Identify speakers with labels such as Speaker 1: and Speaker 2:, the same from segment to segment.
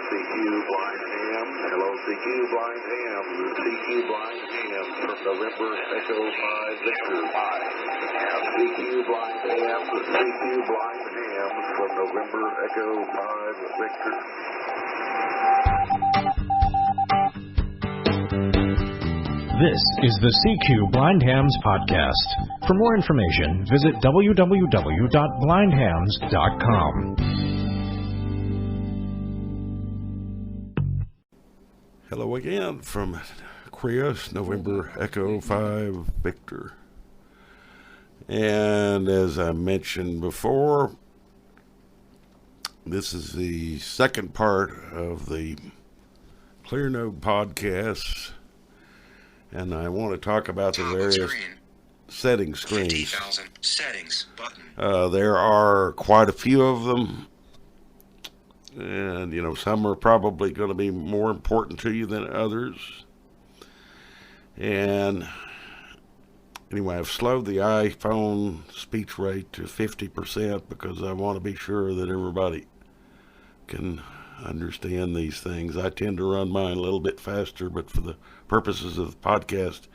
Speaker 1: CQ blind ham. Hello, CQ blind ham. CQ blind ham from November Echo 5 Victor. CQ blind ham. CQ blind ham from November Echo 5 Victor.
Speaker 2: This is the CQ Blind Hams podcast. For more information, visit www.blindhams.com.
Speaker 3: Hello again from Chris, November Echo 5 Victor. And as I mentioned before, this is the second part of the ClearNode podcast. And I want to talk about the various setting screens.
Speaker 4: 50,000 settings button.
Speaker 3: There are quite a few of them. And, you know, some are probably going to be more important to you than others. And anyway, I've slowed the iPhone speech rate to 50% because I want to be sure that everybody can understand these things. I tend to run mine a little bit faster, but for the purposes of the podcast,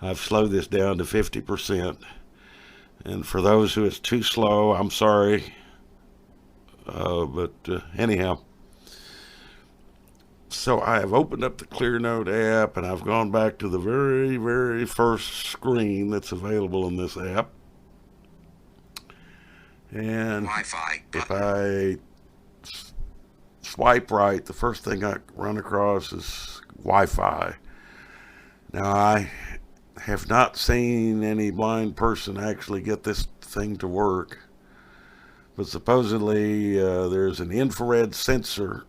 Speaker 3: I've slowed this down to 50%. And for those who it's too slow, I'm sorry. Anyhow, so I have opened up the ClearNode app and I've gone back to the very, very first screen that's available in this app. And
Speaker 4: Wi-Fi
Speaker 3: if
Speaker 4: button.
Speaker 3: I swipe right, the first thing I run across is Wi-Fi. Now, I have not seen any blind person actually get this thing to work, but supposedly there's an infrared sensor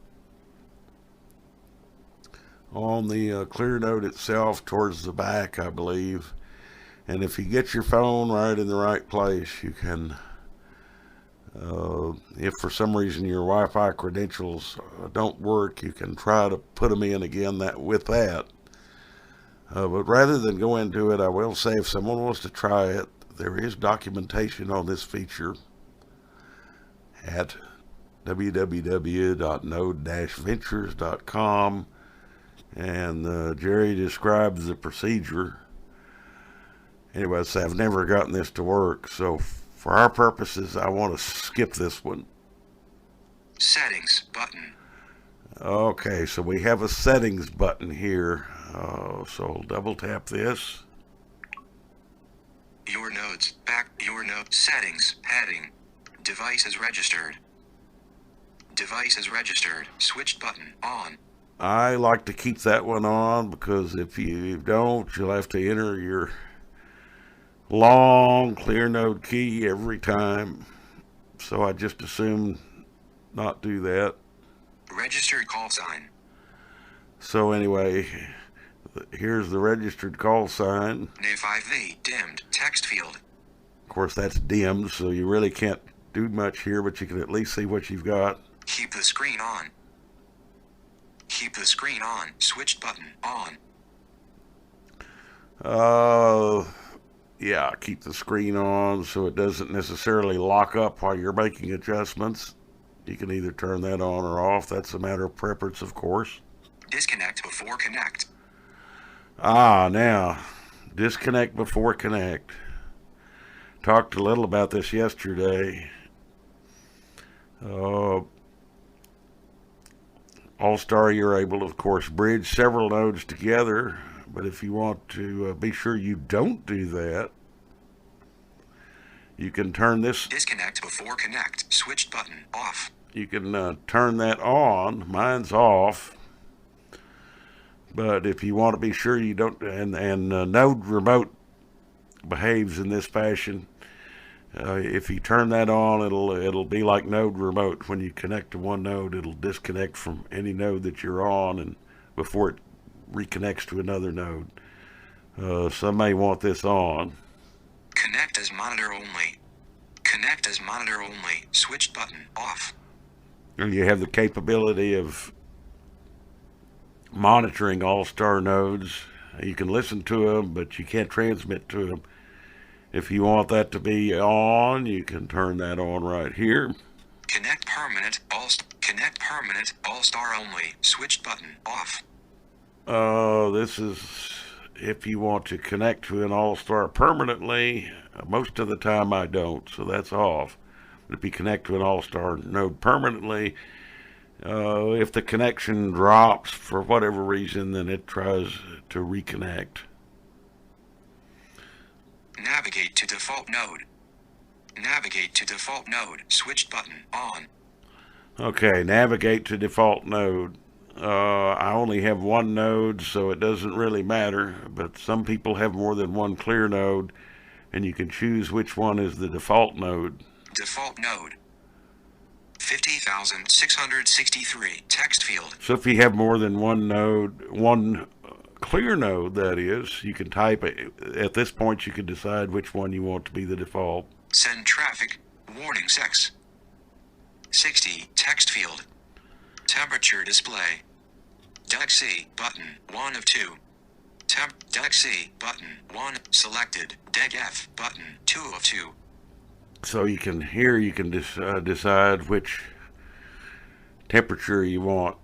Speaker 3: on the ClearNode itself towards the back, I believe. And if you get your phone right in the right place, you can, if for some reason your Wi-Fi credentials don't work, you can try to put them in again with that. But rather than go into it, I will say if someone wants to try it, there is documentation on this feature at www.node-ventures.com, and Jerry describes the procedure. Anyway, so I've never gotten this to work, so for our purposes, I want to skip this one.
Speaker 4: Settings button.
Speaker 3: Okay, so we have a settings button here, so I'll double tap this.
Speaker 4: Your nodes. Back. Your node. Settings. Heading. Device is registered. Device is registered. Switched button. On.
Speaker 3: I like to keep that one on because if you don't, you'll have to enter your long ClearNode key every time. So I just assume not do that.
Speaker 4: Registered call sign.
Speaker 3: So anyway, here's the registered call sign.
Speaker 4: CNE5V. Dimmed. Text field.
Speaker 3: Of course, that's dimmed, so you really can't do much here, but you can at least see what you've got.
Speaker 4: Keep the screen on. Keep the screen on. Switched button. On.
Speaker 3: Yeah, keep the screen on so it doesn't necessarily lock up while you're making adjustments. You can either turn that on or off. That's a matter of preference, of course.
Speaker 4: Disconnect before connect.
Speaker 3: Now, disconnect before connect. Talked a little about this yesterday. All-Star, you're able to, of course, bridge several nodes together, but if you want to be sure you don't do that, you can turn this.
Speaker 4: Disconnect before connect. Switched button. Off.
Speaker 3: You can turn that on. Mine's off. But if you want to be sure you don't, and Node Remote behaves in this fashion. If you turn that on, it'll be like Node Remote. When you connect to one node, it'll disconnect from any node that you're on, and before it reconnects to another node. Some may want this on.
Speaker 4: Connect as monitor only. Connect as monitor only. Switched button. Off.
Speaker 3: And you have the capability of monitoring all-star nodes. You can listen to them, but you can't transmit to them. If you want that to be on, you can turn that on right here.
Speaker 4: Connect permanent, all star only, switched button, off.
Speaker 3: This is if you want to connect to an all-star permanently. Most of the time I don't, so that's off. But if you connect to an all-star node permanently, if the connection drops for whatever reason, then it tries to reconnect.
Speaker 4: Navigate to default node. Navigate to default node, switched button, on.
Speaker 3: Okay, navigate to default node. I only have one node, so it doesn't really matter, but some people have more than one ClearNode, and you can choose which one is the default node.
Speaker 4: Default node. 50,663, text field.
Speaker 3: So if you have more than one node, one ClearNode, that is, you can type it. At this point, you can decide which one you want to be the default.
Speaker 4: Send traffic, warning sex. 60, text field. Temperature display. DEC button, 1 of 2. DEC button, 1, selected. DEF button, 2 of 2.
Speaker 3: So you can decide which temperature you want.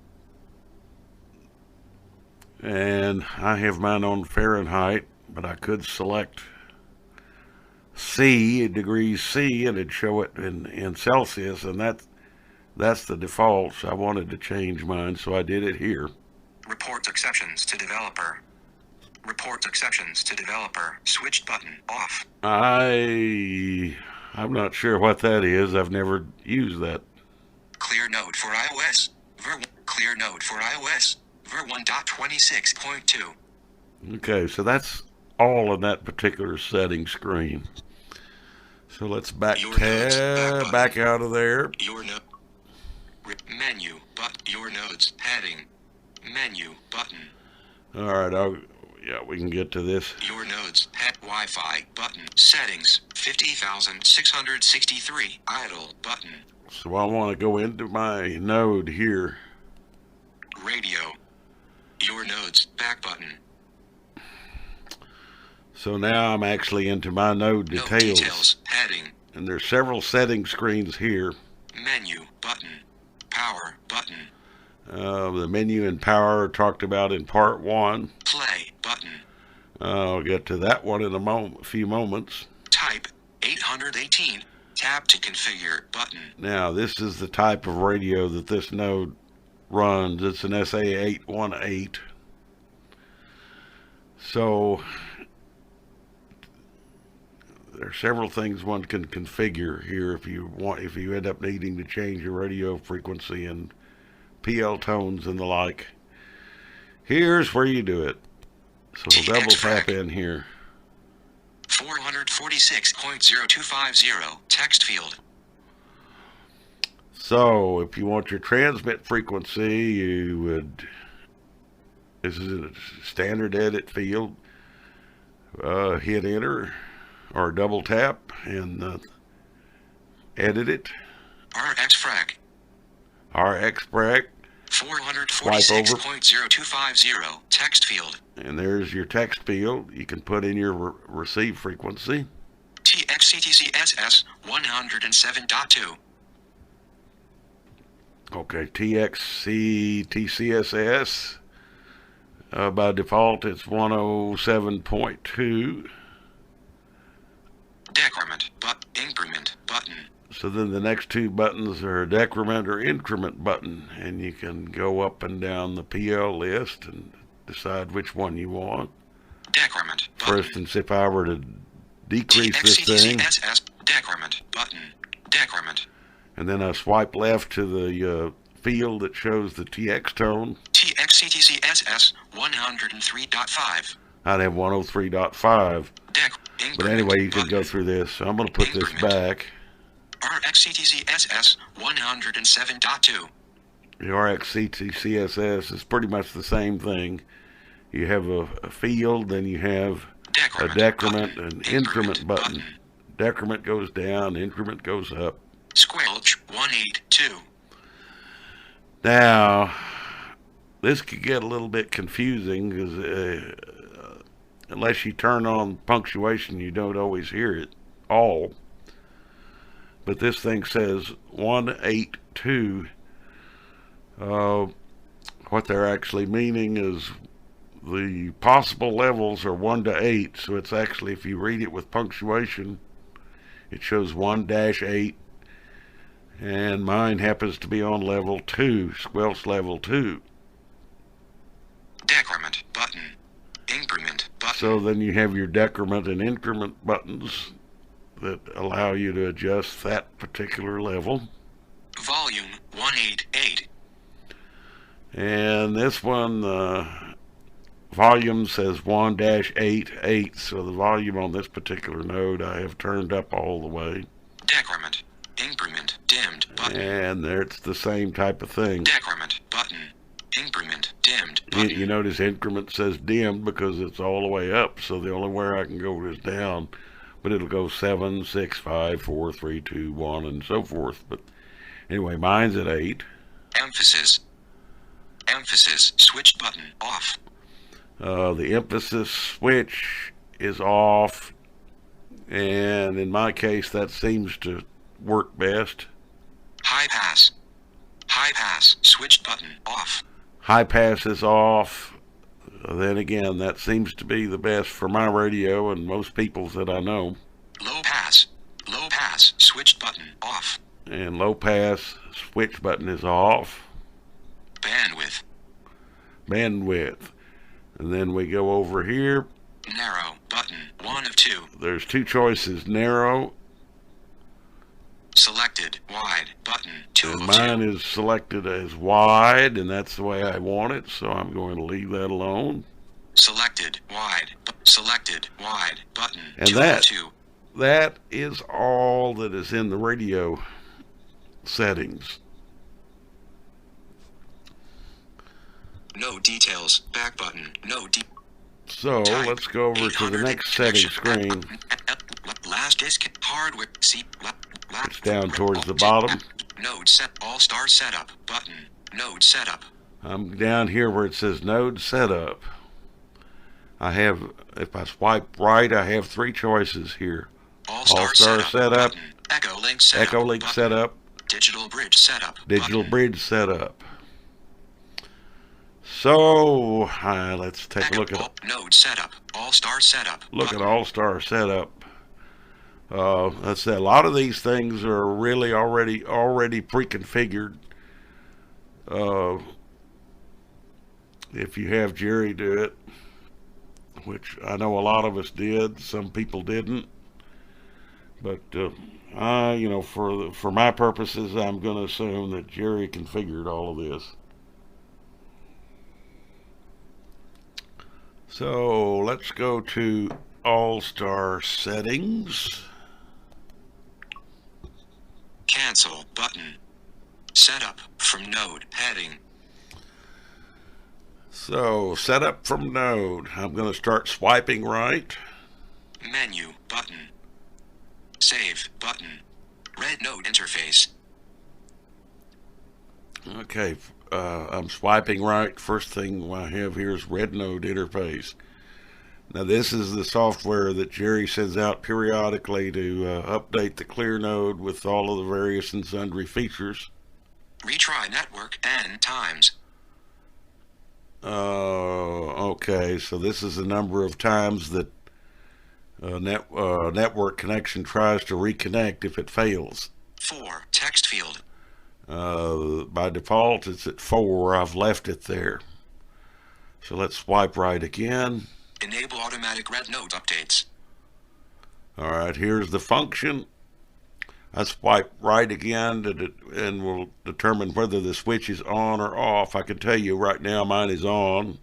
Speaker 3: And I have mine on Fahrenheit, but I could select degrees C, and it'd show it in Celsius, and that's the default. So I wanted to change mine, so I did it here.
Speaker 4: Report exceptions to developer. Report exceptions to developer. Switched button, off.
Speaker 3: I'm not sure what that is. I've never used that.
Speaker 4: ClearNode for iOS. ClearNode for iOS. Ver 1.26.2.
Speaker 3: Okay, so that's all in that particular setting screen. So let's back out of there.
Speaker 4: Your node. Menu, but your nodes, heading. Menu, button.
Speaker 3: All right, we can get to this.
Speaker 4: Your nodes, Wi-Fi, button. Settings, 50,663, idle, button.
Speaker 3: So I want to go into my node here.
Speaker 4: Radio. Your nodes, back button.
Speaker 3: So now I'm actually into my node details.
Speaker 4: Heading.
Speaker 3: And there's several setting screens here.
Speaker 4: Menu, button. Power, button.
Speaker 3: The menu and power are talked about in part 1.
Speaker 4: Play, button.
Speaker 3: I'll get to that one in a few moments.
Speaker 4: Type, 818. Tap to configure, button.
Speaker 3: Now, this is the type of radio that this node runs. It's an SA818. So there are several things one can configure here if you end up needing to change your radio frequency and PL tones and the like. Here's where you do it. So we'll double tap in here.
Speaker 4: 446.0250, text field.
Speaker 3: So if you want your transmit frequency, this is a standard edit field. Hit enter or double tap and edit it.
Speaker 4: RX frac. 446.0250, text field.
Speaker 3: And there's your text field. You can put in your receive frequency.
Speaker 4: TXCTCSS 107.2.
Speaker 3: Okay, TXCTCSS. By default, it's 107.2.
Speaker 4: Decrement, increment button.
Speaker 3: So then the next two buttons are decrement or increment button, and you can go up and down the PL list and decide which one you want.
Speaker 4: Decrement button.
Speaker 3: For instance, if I were to decrease this thing,
Speaker 4: decrement button, decrement,
Speaker 3: and then I swipe left to the field that shows the TX tone,
Speaker 4: TXCTCSS 103.5.
Speaker 3: I'd have 103.5. But anyway, you can go through this. So I'm going to put this back.
Speaker 4: RXCTCSS 107.2.
Speaker 3: The RXCTCSS is pretty much the same thing. You have a field, then you have a decrement and increment button. Decrement goes down, increment goes up.
Speaker 4: Squelch 182.
Speaker 3: Now, this could get a little bit confusing because unless you turn on punctuation, you don't always hear it all. but this thing says 182. What they're actually meaning is the possible levels are 1 to 8, so it's actually, if you read it with punctuation, it shows 1-8, and mine happens to be on level 2, squelch level 2.
Speaker 4: Decrement button. Increment button.
Speaker 3: So then you have your decrement and increment buttons that allow you to adjust that particular level.
Speaker 4: Volume 188.
Speaker 3: And this one, volume says 1-88, so the volume on this particular node I have turned up all the way.
Speaker 4: Decrement. Increment. Dimmed button.
Speaker 3: And there it's the same type of thing.
Speaker 4: Decrement button. Increment. Dimmed button.
Speaker 3: You notice increment says dimmed because it's all the way up, so the only way I can go is down. But it'll go 7, 6, 5, 4, 3, 2, 1, and so forth. But anyway, mine's at 8.
Speaker 4: Emphasis. Emphasis switch button off.
Speaker 3: The emphasis switch is off, and in my case that seems to work best.
Speaker 4: High pass. High pass switch button off.
Speaker 3: High pass is off. Then again, that seems to be the best for my radio and most people's that I know.
Speaker 4: Low pass. Low pass switch button off.
Speaker 3: And low pass switch button is off.
Speaker 4: Bandwidth.
Speaker 3: Bandwidth. And then we go over here.
Speaker 4: Narrow button 1 of 2.
Speaker 3: There's two choices, narrow.
Speaker 4: Selected wide button 2
Speaker 3: And
Speaker 4: of
Speaker 3: mine
Speaker 4: 2.
Speaker 3: is selected as wide, and that's the way I want it, so I'm going to leave that alone.
Speaker 4: Selected wide. Selected wide button
Speaker 3: And
Speaker 4: 2
Speaker 3: that-
Speaker 4: of 2.
Speaker 3: That is all that is in the radio settings.
Speaker 4: No details. Back button. No
Speaker 3: So
Speaker 4: type.
Speaker 3: let's go over to the
Speaker 4: 800
Speaker 3: next setting
Speaker 4: connection.
Speaker 3: screen.
Speaker 4: Last disk hardware. See.
Speaker 3: It's down towards the bottom.
Speaker 4: Node set. All star setup button. Node setup.
Speaker 3: I'm down here where it says node setup. I have, if I swipe right, I have three choices here.
Speaker 4: All star
Speaker 3: setup.
Speaker 4: button. Echo link setup.
Speaker 3: Echo link
Speaker 4: button.
Speaker 3: setup.
Speaker 4: Digital bridge setup.
Speaker 3: Digital
Speaker 4: button.
Speaker 3: bridge setup. So let's take a look at
Speaker 4: Node setup. All star setup.
Speaker 3: look at
Speaker 4: button.
Speaker 3: All Star setup. Let's say a lot of these things are really already pre-configured. If you have Jerry do it, which I know a lot of us did, some people didn't. But for my purposes, I'm going to assume that Jerry configured all of this. So let's go to All-Star settings.
Speaker 4: Cancel button. Setup from node heading.
Speaker 3: So setup from node. I'm going to start swiping right.
Speaker 4: Menu button. Save button. Red node interface.
Speaker 3: Okay, I'm swiping right. First thing I have here is red node interface. Now this is the software that Jerry sends out periodically to update the ClearNode with all of the various and sundry features.
Speaker 4: Retry network N times.
Speaker 3: Okay, so this is the number of times that network connection tries to reconnect if it fails.
Speaker 4: 4. Text field.
Speaker 3: By default, it's at 4. I've left it there. So let's swipe right again.
Speaker 4: Enable automatic red node updates.
Speaker 3: All right, here's the function. I swipe right again and we'll determine whether the switch is on or off. I can tell you right now mine is on.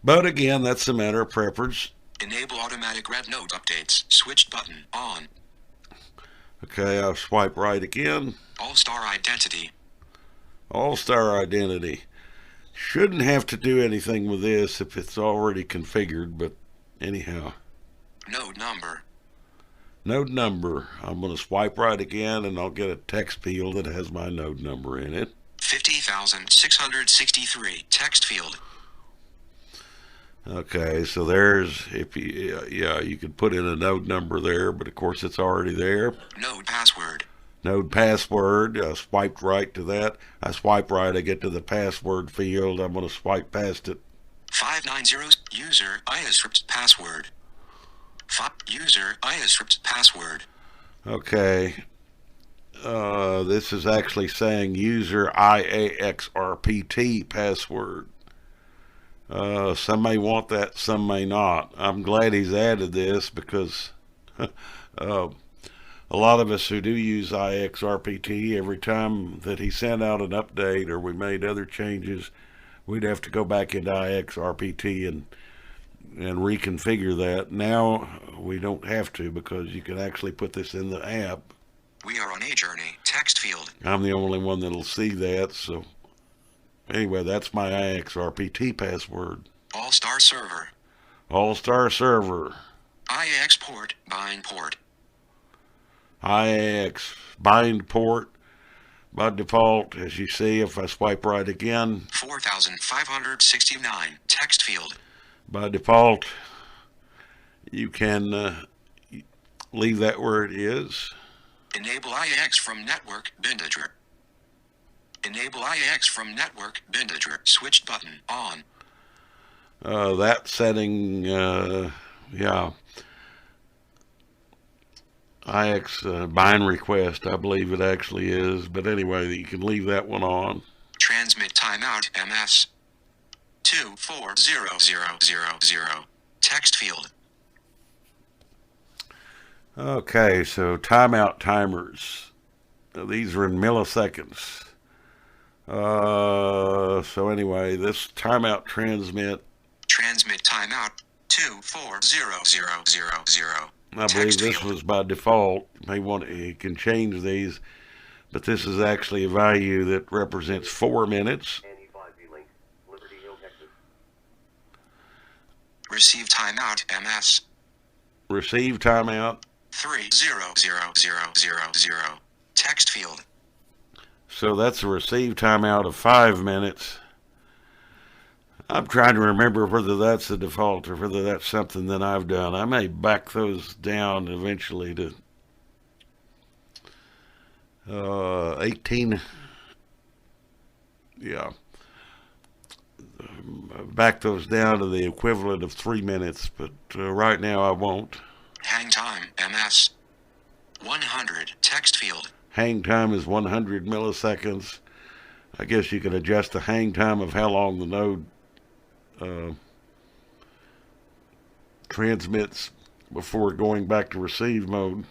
Speaker 3: But again, that's a matter of preference.
Speaker 4: Enable automatic red node updates. Switched button on.
Speaker 3: Okay, I'll swipe right again.
Speaker 4: All-star identity.
Speaker 3: All-Star identity. Shouldn't have to do anything with this if it's already configured, but anyhow.
Speaker 4: Node number.
Speaker 3: Node number. I'm going to swipe right again and I'll get a text field that has my node number in it.
Speaker 4: 50,663 text field.
Speaker 3: Okay, so there's, if you, yeah, you could put in a node number there, but of course it's already there.
Speaker 4: Node password.
Speaker 3: Node password, swiped right to that. I swipe right, I get to the password field. I'm going to swipe past it.
Speaker 4: 590 user ISRIPT password. User ISRIPT password.
Speaker 3: Okay. This is actually saying user IAXRPT password. Some may want that, some may not. I'm glad he's added this because a lot of us who do use IXRPT, every time that he sent out an update or we made other changes, we'd have to go back into IXRPT and reconfigure that. Now we don't have to because you can actually put this in the app.
Speaker 4: We are on a journey. Text field.
Speaker 3: I'm the only one that'll see that, so anyway, that's my IXRPT password.
Speaker 4: All-star server.
Speaker 3: All-star server.
Speaker 4: IAX port, bind port.
Speaker 3: IAX bind port. By default, as you see, if I swipe right again,
Speaker 4: 4569, text field.
Speaker 3: By default, you can leave that where it is.
Speaker 4: Enable IAX from network, bindager. Enable IAX from network, bindager. Switched button, on.
Speaker 3: That setting, yeah. IX bind request, I believe it actually is. But anyway, you can leave that one on.
Speaker 4: Transmit timeout, MS. 240000. Text field.
Speaker 3: Okay, so timeout timers. These are in milliseconds. So anyway, this timeout transmit.
Speaker 4: Transmit timeout 240000.
Speaker 3: I believe this was by default. You can change these, but this is actually a value that represents 4 minutes.
Speaker 1: NE5V link, Liberty Hill, Texas.
Speaker 4: Receive timeout, MS.
Speaker 3: Receive timeout.
Speaker 4: 300000. Text field.
Speaker 3: So that's a receive timeout of 5 minutes. I'm trying to remember whether that's the default or whether that's something that I've done. I may back those down eventually to 18. Yeah. Back those down to the equivalent of 3 minutes, but right now I won't.
Speaker 4: Hang time, MS. 100, text field.
Speaker 3: Hang time is 100 milliseconds. I guess you can adjust the hang time of how long the node transmits before going back to receive mode.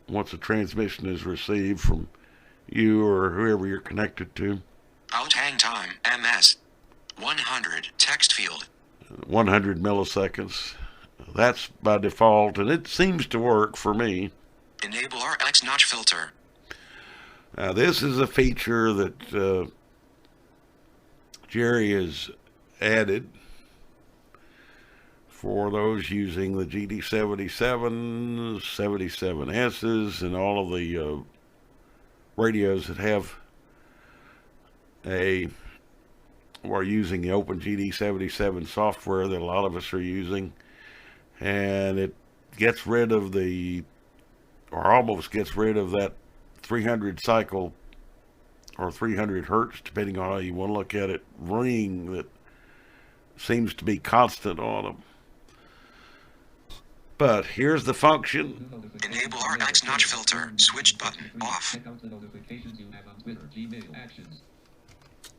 Speaker 3: Once a transmission is received from you or whoever you're connected to.
Speaker 4: Out hang time, MS. 100, text field.
Speaker 3: 100 milliseconds. That's by default, and it seems to work for me.
Speaker 4: Enable RX notch filter.
Speaker 3: Now, this is a feature that Jerry has added for those using the GD77, 77Ss, and all of the radios that have or using the Open GD77 software that a lot of us are using. And it gets rid of or almost gets rid of that 300 cycle or 300 hertz, depending on how you want to look at it, ring that seems to be constant on them. But here's the function.
Speaker 4: Enable RX notch filter. Switched button off.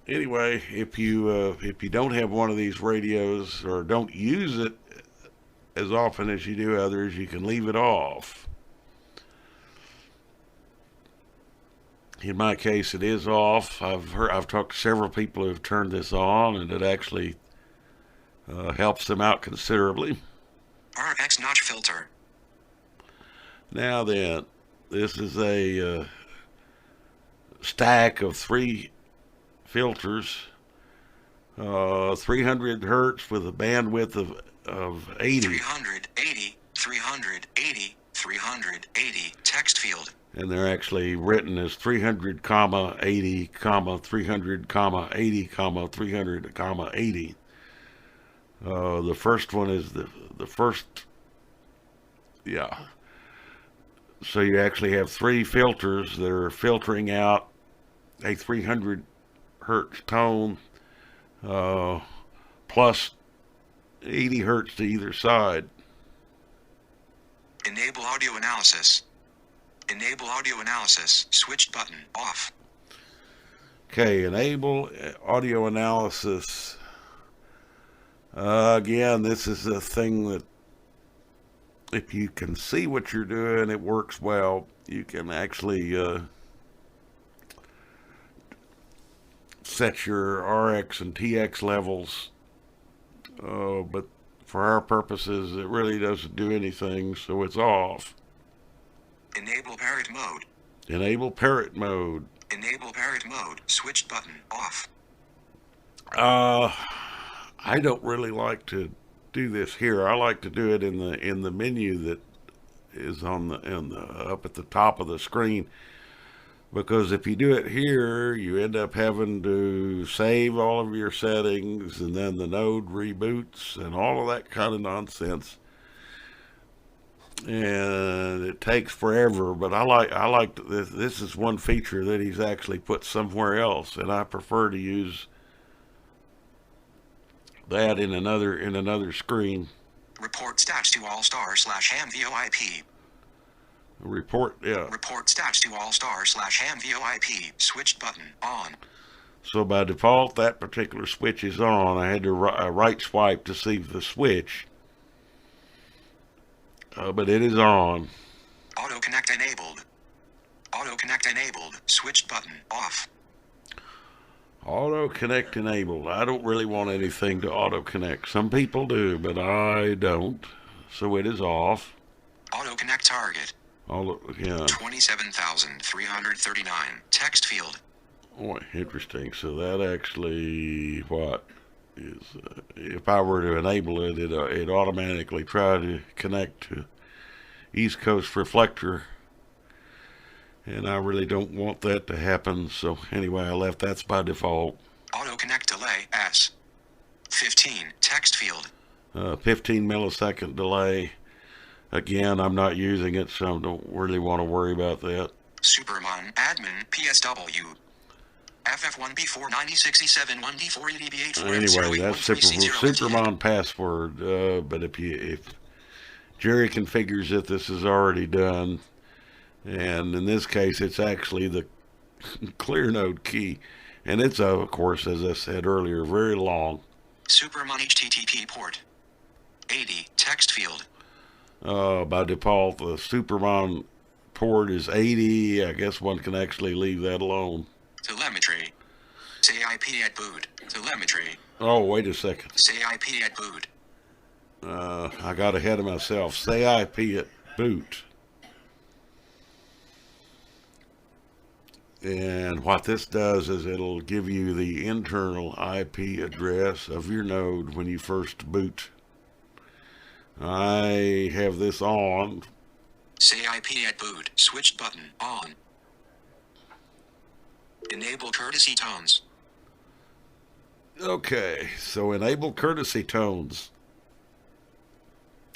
Speaker 3: Anyway, if you don't have one of these radios or don't use it as often as you do others, you can leave it off. In my case, it is off. I've talked to several people who have turned this on, and it actually helps them out considerably.
Speaker 4: RX notch filter.
Speaker 3: Now then, this is a stack of 3 filters, 300 hertz with a bandwidth of 80.
Speaker 4: 380, 380, 380, text field.
Speaker 3: And they're actually written as 300, 80, 300, 80, 300, 80. The first one is the first, yeah. So you actually have 3 filters that are filtering out a 300 hertz tone, plus 80 hertz to either side.
Speaker 4: Enable audio analysis. Enable audio analysis. Switched button. Off.
Speaker 3: Okay, enable audio analysis. Again, this is a thing that if you can see what you're doing, it works well. You can actually set your RX and TX levels, but for our purposes, it really doesn't do anything, so it's off.
Speaker 4: Enable parrot mode.
Speaker 3: Enable parrot mode.
Speaker 4: Enable parrot mode. Switched button. Off.
Speaker 3: I don't really like to do this here. I like to do it in the menu that is on the up at the top of the screen, because if you do it here, you end up having to save all of your settings, and then the node reboots and all of that kind of nonsense, and it takes forever. But I like this. This is one feature that he's actually put somewhere else, and I prefer to use that in another screen.
Speaker 4: Report stats to all-star/ham VoIP.
Speaker 3: Report, yeah.
Speaker 4: Report stats to all-star/ham VoIP. Switched button. On.
Speaker 3: So by default, that particular switch is on. I had to right swipe to see the switch, but it is on.
Speaker 4: Auto connect enabled. Auto connect enabled. Switched button. Off.
Speaker 3: Auto connect enabled. I don't really want anything to auto connect. Some people do, but I don't. So it is off.
Speaker 4: Auto connect target.
Speaker 3: Yeah.
Speaker 4: 27,339. Text field.
Speaker 3: Oh, interesting. So that actually, what is, if I were to enable it, it automatically try to connect to East Coast Reflector. And I really don't want that to happen. So anyway, I left that's by default.
Speaker 4: Auto connect delay S. 15. Text field.
Speaker 3: 15 millisecond delay. Again, I'm not using it, so I don't really want to worry about that.
Speaker 4: Supermon admin PSW. FF1B4 9067 1D4
Speaker 3: Anyway, that's Supermon password. But if Jerry configures it, this is already done. And in this case, it's actually the ClearNode key. And it's, of course, as I said earlier, very long.
Speaker 4: Supermon HTTP port. 80. Text field.
Speaker 3: By default, the Supermon port is 80. I guess one can actually leave that alone.
Speaker 4: Telemetry. Say IP at boot. Telemetry.
Speaker 3: Oh, wait a second.
Speaker 4: Say IP at boot.
Speaker 3: I got ahead of myself. Say IP at boot. And what this does is it'll give you the internal IP address of your node when you first boot. I have this on.
Speaker 4: Say IP at boot. Switched button. On. Enable courtesy tones.
Speaker 3: Okay, so enable courtesy tones.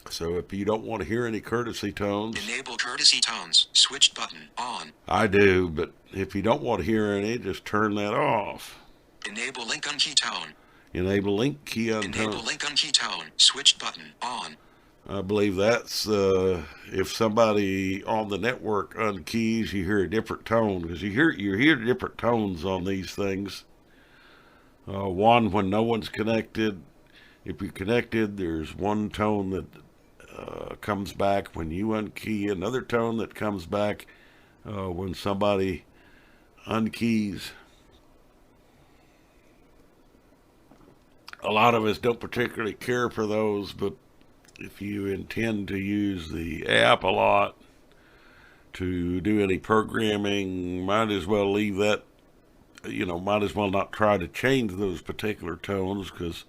Speaker 3: So if you don't want to hear any courtesy tones.
Speaker 4: Enable courtesy tones. Switched button. On.
Speaker 3: I do, but if you don't want to hear any, just turn that off.
Speaker 4: Enable link unkey tone.
Speaker 3: Enable link key untone.
Speaker 4: Enable link unkey tone. Switched button. On.
Speaker 3: I believe that's if somebody on the network unkeys, you hear a different tone, because you hear different tones on these things. One when no one's connected. If you're connected, there's one tone that comes back when you unkey, another tone that comes back when somebody unkeys. A lot of us don't particularly care for those, but if you intend to use the app a lot to do any programming, might as well leave that, might as well not try to change those particular tones, because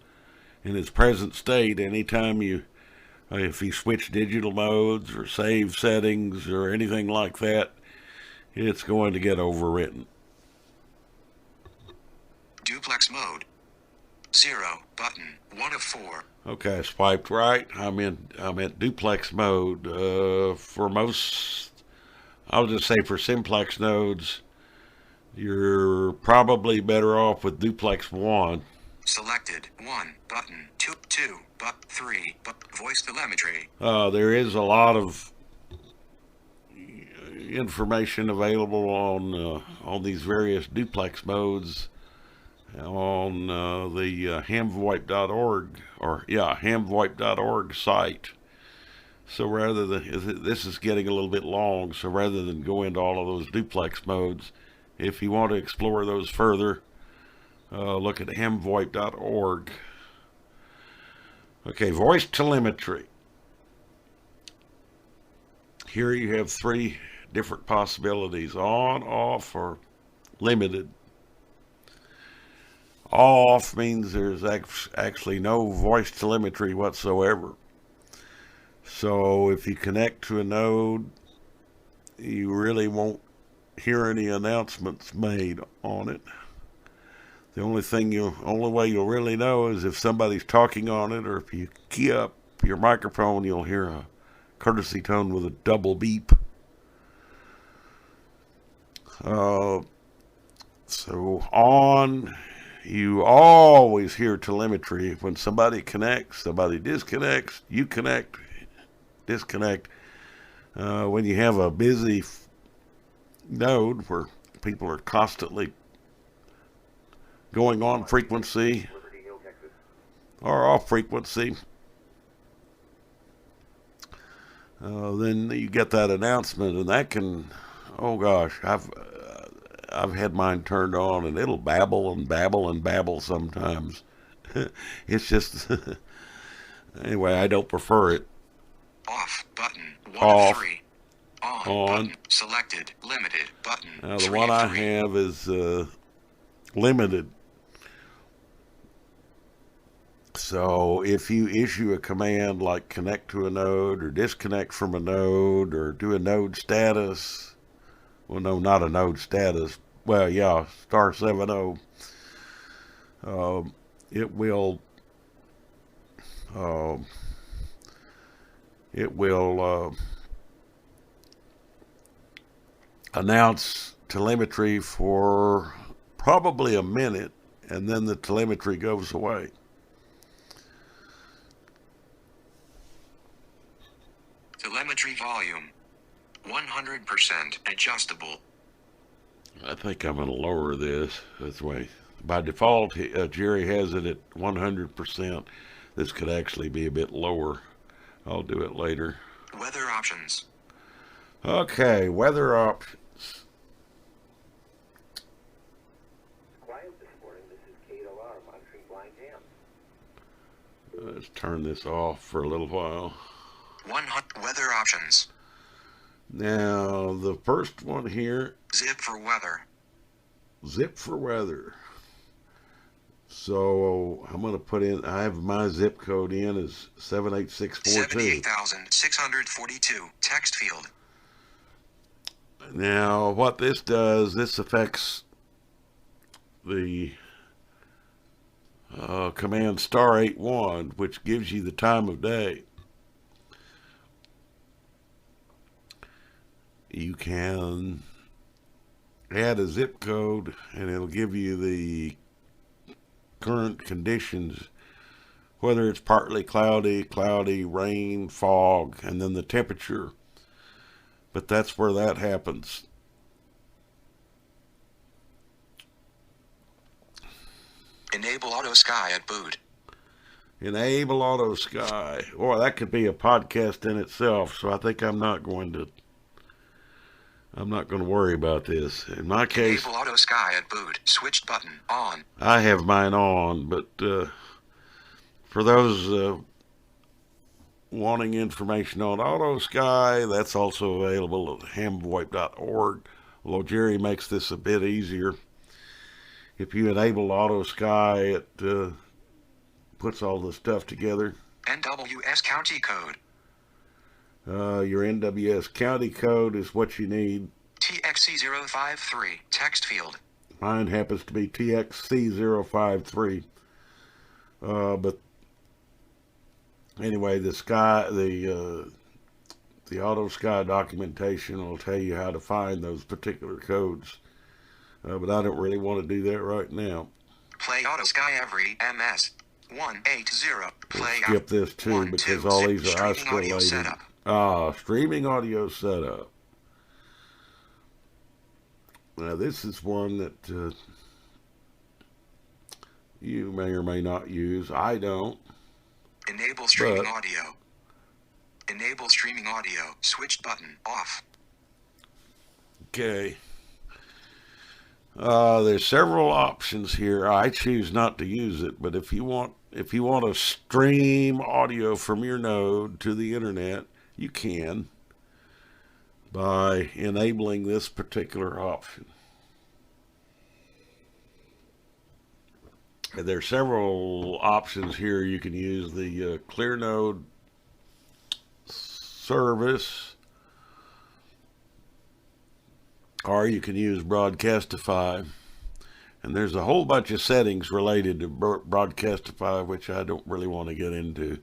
Speaker 3: in its present state, anytime if you switch digital modes or save settings or anything like that, it's going to get overwritten.
Speaker 4: Duplex mode. 0 button 1 of 4.
Speaker 3: Okay, I swiped right. I'm at duplex mode. For most, I'll just say for simplex nodes, you're probably better off with duplex 1.
Speaker 4: Selected 1 button 2 but 3 but voice telemetry.
Speaker 3: There is a lot of information available on these various duplex modes on the hamvoip.org hamvoip.org site. So rather than, this is getting a little bit long, so rather than go into all of those duplex modes, if you want to explore those further, look at hamvoip.org. Okay, voice telemetry. Here you have 3 different possibilities: on, off, or limited. Off means there's actually no voice telemetry whatsoever. So if you connect to a node, you really won't hear any announcements made on it. The only way you'll really know is if somebody's talking on it, or if you key up your microphone, you'll hear a courtesy tone with a double beep. So on, you always hear telemetry. When somebody connects, somebody disconnects, you connect, disconnect. When you have a busy node where people are constantly going on frequency or off frequency, then you get that announcement, and that can, oh gosh, I've had mine turned on, and it'll babble and babble and babble sometimes. It's just anyway, I don't prefer it.
Speaker 4: Off button 1
Speaker 3: Off.
Speaker 4: of 3. On button selected limited button.
Speaker 3: Now the one I have is limited. So if you issue a command like connect to a node or disconnect from a node or do a node status, well, no, not a node status, well, yeah, *70, it will announce telemetry for probably a minute, and then the telemetry goes away.
Speaker 4: Telemetry volume 100% adjustable.
Speaker 3: I think I'm going to lower this. That's way. By default, Jerry has it at 100%. This could actually be a bit lower. I'll do it later.
Speaker 4: Weather options.
Speaker 3: Okay, weather options.
Speaker 1: Quiet this morning. This is Kate Alarm monitoring blind ham.
Speaker 3: Let's turn this off for a little while.
Speaker 4: 100 weather options.
Speaker 3: Now, the first one here,
Speaker 4: Zip for weather.
Speaker 3: zip for weather. So I'm going to put in, I have my zip code in as 78642.
Speaker 4: 78,642. Text field.
Speaker 3: Now, what this does, this affects the command *81, which gives you the time of day. You can add a zip code, and it'll give you the current conditions, whether it's partly cloudy, rain, fog, and then the temperature. But that's where that happens.
Speaker 4: Enable auto sky at boot.
Speaker 3: Enable auto sky. Boy, that could be a podcast in itself, so I think I'm not going to worry about this. In my case,
Speaker 4: Enable auto sky at boot. Switched button on.
Speaker 3: I have mine on, but for those wanting information on auto sky, that's also available at hamvoip.org. Although Jerry makes this a bit easier. If you enable auto sky, it puts all the stuff together.
Speaker 4: NWS county code.
Speaker 3: Your NWS county code is what you need.
Speaker 4: TXC053. Text field.
Speaker 3: Mine happens to be TXC053. But anyway, the Auto Sky documentation will tell you how to find those particular codes. But I don't really want to do that right now.
Speaker 4: Play Auto Sky every MS 180. Play.
Speaker 3: We'll skip this too
Speaker 4: 1,
Speaker 3: because
Speaker 4: 2,
Speaker 3: all
Speaker 4: 6,
Speaker 3: these are
Speaker 4: streaming audio
Speaker 3: isolated.
Speaker 4: setup.
Speaker 3: Streaming audio setup. Now this is one that you may or may not use. I don't.
Speaker 4: Enable streaming audio. Enable streaming audio. Switched button off.
Speaker 3: Okay. There's several options here. I choose not to use it, but if you want to stream audio from your node to the internet, you can by enabling this particular option. And there are several options here. You can use the ClearNode service, or you can use Broadcastify. And there's a whole bunch of settings related to Broadcastify, which I don't really want to get into.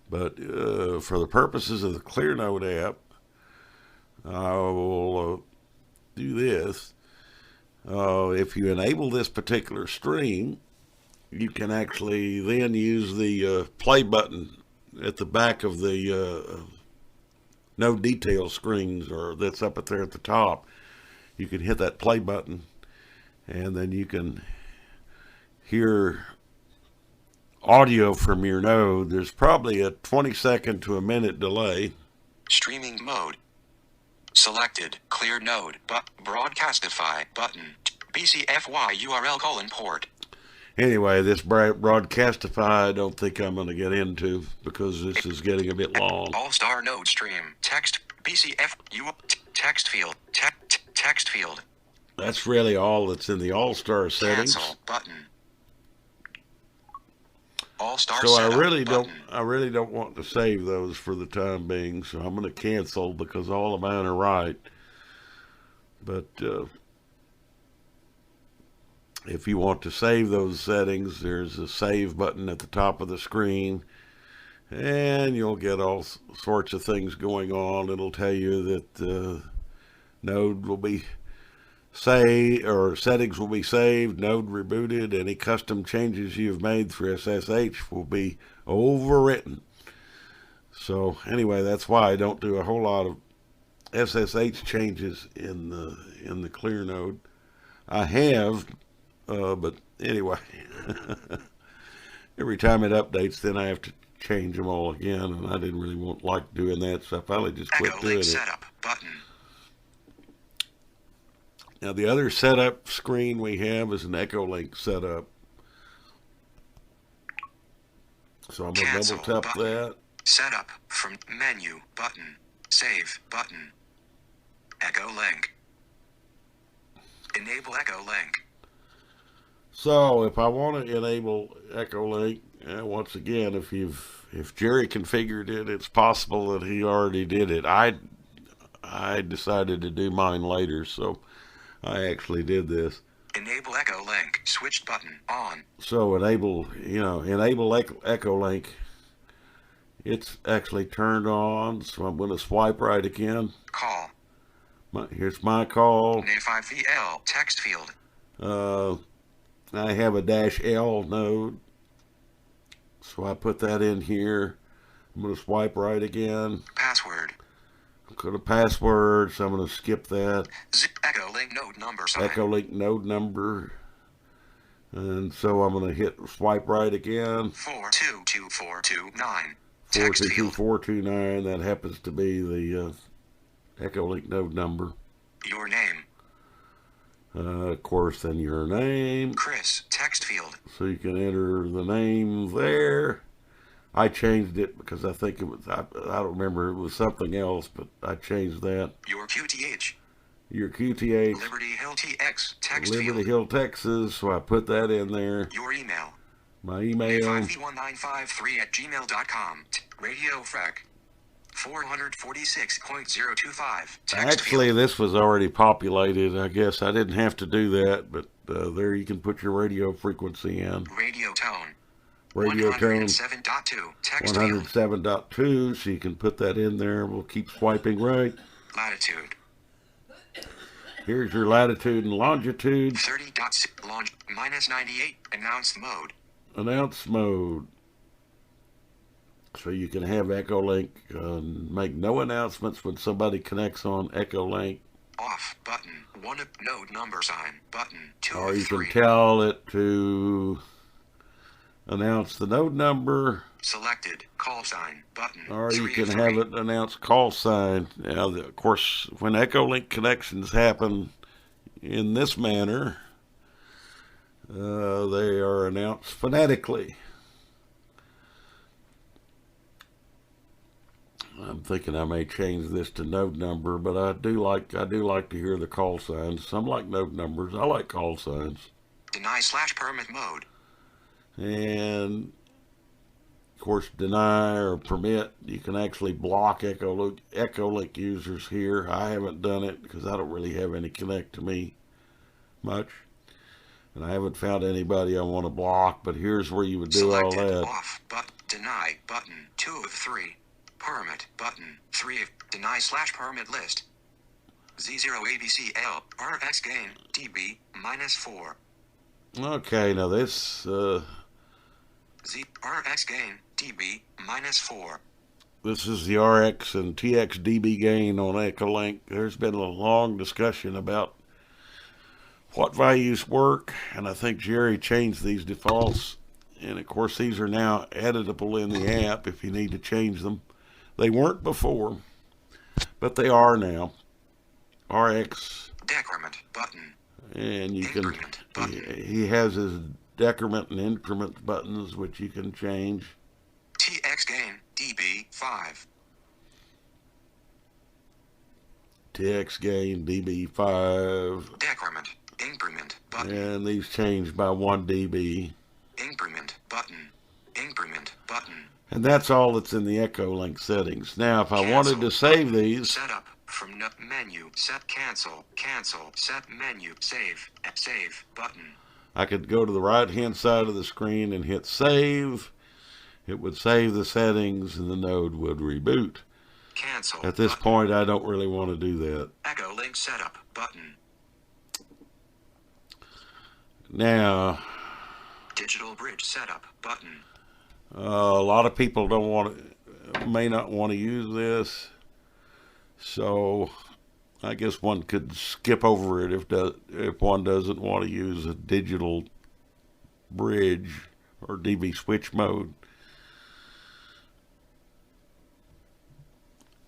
Speaker 3: But for the purposes of the ClearNode app, I will do this. If you enable this particular stream, you can actually then use the play button at the back of the node detail screens, or that's up there at the top. You can hit that play button, and then you can hear audio from your node. There's probably a 20-second to a minute delay.
Speaker 4: Streaming mode. Selected. ClearNode. Broadcastify button. BCFY URL : port.
Speaker 3: Anyway, this Broadcastify I don't think I'm going to get into because this is getting a bit long.
Speaker 4: All-star node stream. Text. BCFU. Text field. Text field.
Speaker 3: That's really all that's in the All-Star settings.
Speaker 4: Cancel button. All-star
Speaker 3: So
Speaker 4: setup button.
Speaker 3: I really don't want to save those for the time being, so I'm going to cancel because all of mine are right. But if you want to save those settings, there's a save button at the top of the screen, and you'll get all sorts of things going on. It'll tell you that the node will be saved, or settings will be saved, node rebooted, any custom changes you've made through SSH will be overwritten. So anyway, that's why I don't do a whole lot of SSH changes in the ClearNode. I have, but anyway, every time it updates, then I have to change them all again, and I didn't really like doing that, so I finally just quit doing it.
Speaker 4: Setup button.
Speaker 3: Now the other setup screen we have is an Echolink setup. So I'm going to double tap that.
Speaker 4: Setup from menu button. Save button. Echolink. Enable Echolink.
Speaker 3: So if I want to enable Echolink, once again, if Jerry configured it, it's possible that he already did it. I decided to do mine later, so I actually did this.
Speaker 4: Enable Echolink. Switched button on.
Speaker 3: So enable Echolink. It's actually turned on, so I'm going to swipe right again.
Speaker 4: Call.
Speaker 3: Here's my call.
Speaker 4: CNE5VL text field.
Speaker 3: I have a -L node, so I put that in here. I'm going to swipe right again.
Speaker 4: Password.
Speaker 3: Go to password, so I'm going to skip that.
Speaker 4: Echolink node number sign.
Speaker 3: Echolink node number. And so I'm going to hit swipe right again.
Speaker 4: 422429. Text field.
Speaker 3: 422429. That happens to be the Echolink node number.
Speaker 4: Your name.
Speaker 3: Of course, then your name.
Speaker 4: Chris. Text field.
Speaker 3: So you can enter the name there. I changed it because I think it was, I don't remember, it was something else, but I changed that.
Speaker 4: Your QTH.
Speaker 3: Your QTH.
Speaker 4: Liberty Hill TX. Text
Speaker 3: Liberty
Speaker 4: field.
Speaker 3: Hill, Texas, so I put that in there.
Speaker 4: Your email.
Speaker 3: My email.
Speaker 4: 5v1953@gmail.com. Radio Frec. 446.025. Text
Speaker 3: Actually,
Speaker 4: field.
Speaker 3: this was already populated. I guess I didn't have to do that, but there you can put your radio frequency in.
Speaker 4: Radio tone.
Speaker 3: radio tone
Speaker 4: 107.2. Text field.
Speaker 3: 107.2, so you can put that in there. We'll keep swiping right.
Speaker 4: Latitude.
Speaker 3: Here's your latitude and longitude.
Speaker 4: 30.6. Launch. -98. Announce mode.
Speaker 3: Announce mode. So you can have Echolink make no announcements when somebody connects on Echolink.
Speaker 4: Off button. One of node number sign button. 2
Speaker 3: Or
Speaker 4: of
Speaker 3: you
Speaker 4: 3.
Speaker 3: can tell it to announce the node number.
Speaker 4: Selected call sign button.
Speaker 3: Or you
Speaker 4: 3
Speaker 3: can
Speaker 4: of
Speaker 3: have
Speaker 4: 3.
Speaker 3: it announce call sign. Now, of course, when Echolink connections happen in this manner, they are announced phonetically. I'm thinking I may change this to node number, but I do like to hear the call signs. Some like node numbers. I like call signs.
Speaker 4: Deny/permit mode.
Speaker 3: And of course, deny or permit. You can actually block Echolink users here. I haven't done it because I don't really have any connect to me much, and I haven't found anybody I want to block. But here's where you would do all
Speaker 4: Selected
Speaker 3: that.
Speaker 4: off but deny button. 2 of 3. Permit button. 3 of deny/permit list. Z0ABCL RX gain DB -4.
Speaker 3: Okay, now this
Speaker 4: Z RX gain DB -4.
Speaker 3: this is the RX and TX DB gain on Echolink. There's been a long discussion about what values work, and I think Jerry changed these defaults. And of course, these are now editable in the app if you need to change them. They weren't before, but they are now. RX,
Speaker 4: Decrement button.
Speaker 3: and you can.
Speaker 4: Increment button.
Speaker 3: He has his decrement and increment buttons, which you can change.
Speaker 4: TX gain DB 5.
Speaker 3: TX gain DB5,
Speaker 4: Decrement. Increment button.
Speaker 3: and these change by 1 dB.
Speaker 4: Increment button. Increment button.
Speaker 3: And that's all that's in the Echolink settings. Now, if I wanted to save these,
Speaker 4: Setup from menu. Set cancel. Cancel. Set menu. Save. Save button.
Speaker 3: I could go to the right-hand side of the screen and hit save. It would save the settings, and the node would reboot.
Speaker 4: Cancel.
Speaker 3: At this
Speaker 4: button.
Speaker 3: point, I don't really want to do that.
Speaker 4: Echolink setup button.
Speaker 3: Now,
Speaker 4: Digital bridge setup button.
Speaker 3: a lot of people may not want to use this, so I guess one could skip over it if one doesn't want to use a digital bridge or DB switch mode.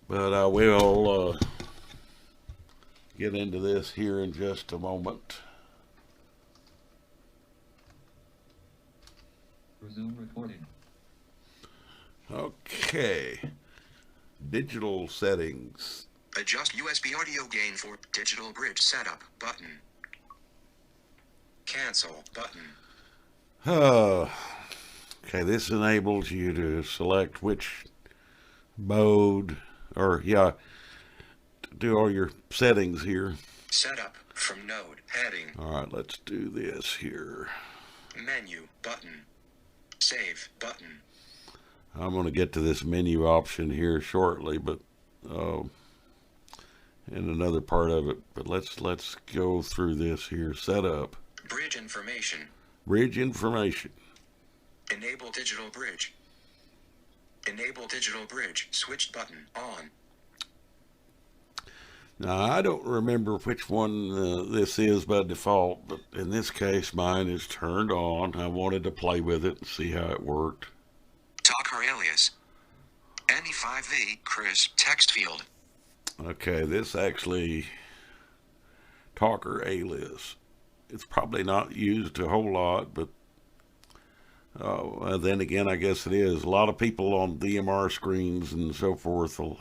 Speaker 3: But I will get into this here in just a moment.
Speaker 5: Resume recording.
Speaker 3: Okay. Digital settings.
Speaker 4: Adjust USB audio gain for digital bridge setup button. Cancel button.
Speaker 3: Okay, this enables you to select which mode, or to do all your settings here.
Speaker 4: Setup from node heading.
Speaker 3: All right, let's do this here.
Speaker 4: Menu button. Save button.
Speaker 3: I'm going to get to this menu option here shortly, but in another part of it. But let's go through this here. Setup.
Speaker 4: Bridge information.
Speaker 3: Bridge information.
Speaker 4: Enable digital bridge. Enable digital bridge. Switched button on.
Speaker 3: Now, I don't remember which one this is by default, but in this case, mine is turned on. I wanted to play with it and see how it worked.
Speaker 4: Talker alias. NE5V Chris text field.
Speaker 3: Okay, this actually talker alias. It's probably not used a whole lot, but then again, I guess it is. A lot of people on DMR screens and so forth will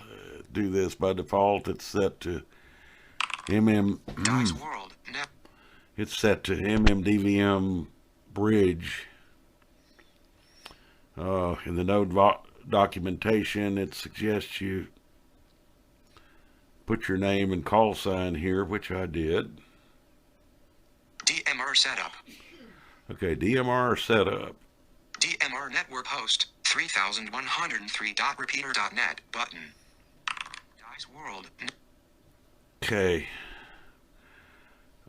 Speaker 3: do this by default. It's set to
Speaker 4: Dice World net.
Speaker 3: It's set to MMDVM bridge. In the node documentation, it suggests you put your name and call sign here, which I did.
Speaker 4: DMR setup.
Speaker 3: Okay, DMR setup.
Speaker 4: DMR network host 3103.repeater.net button. Dice World.
Speaker 3: Okay.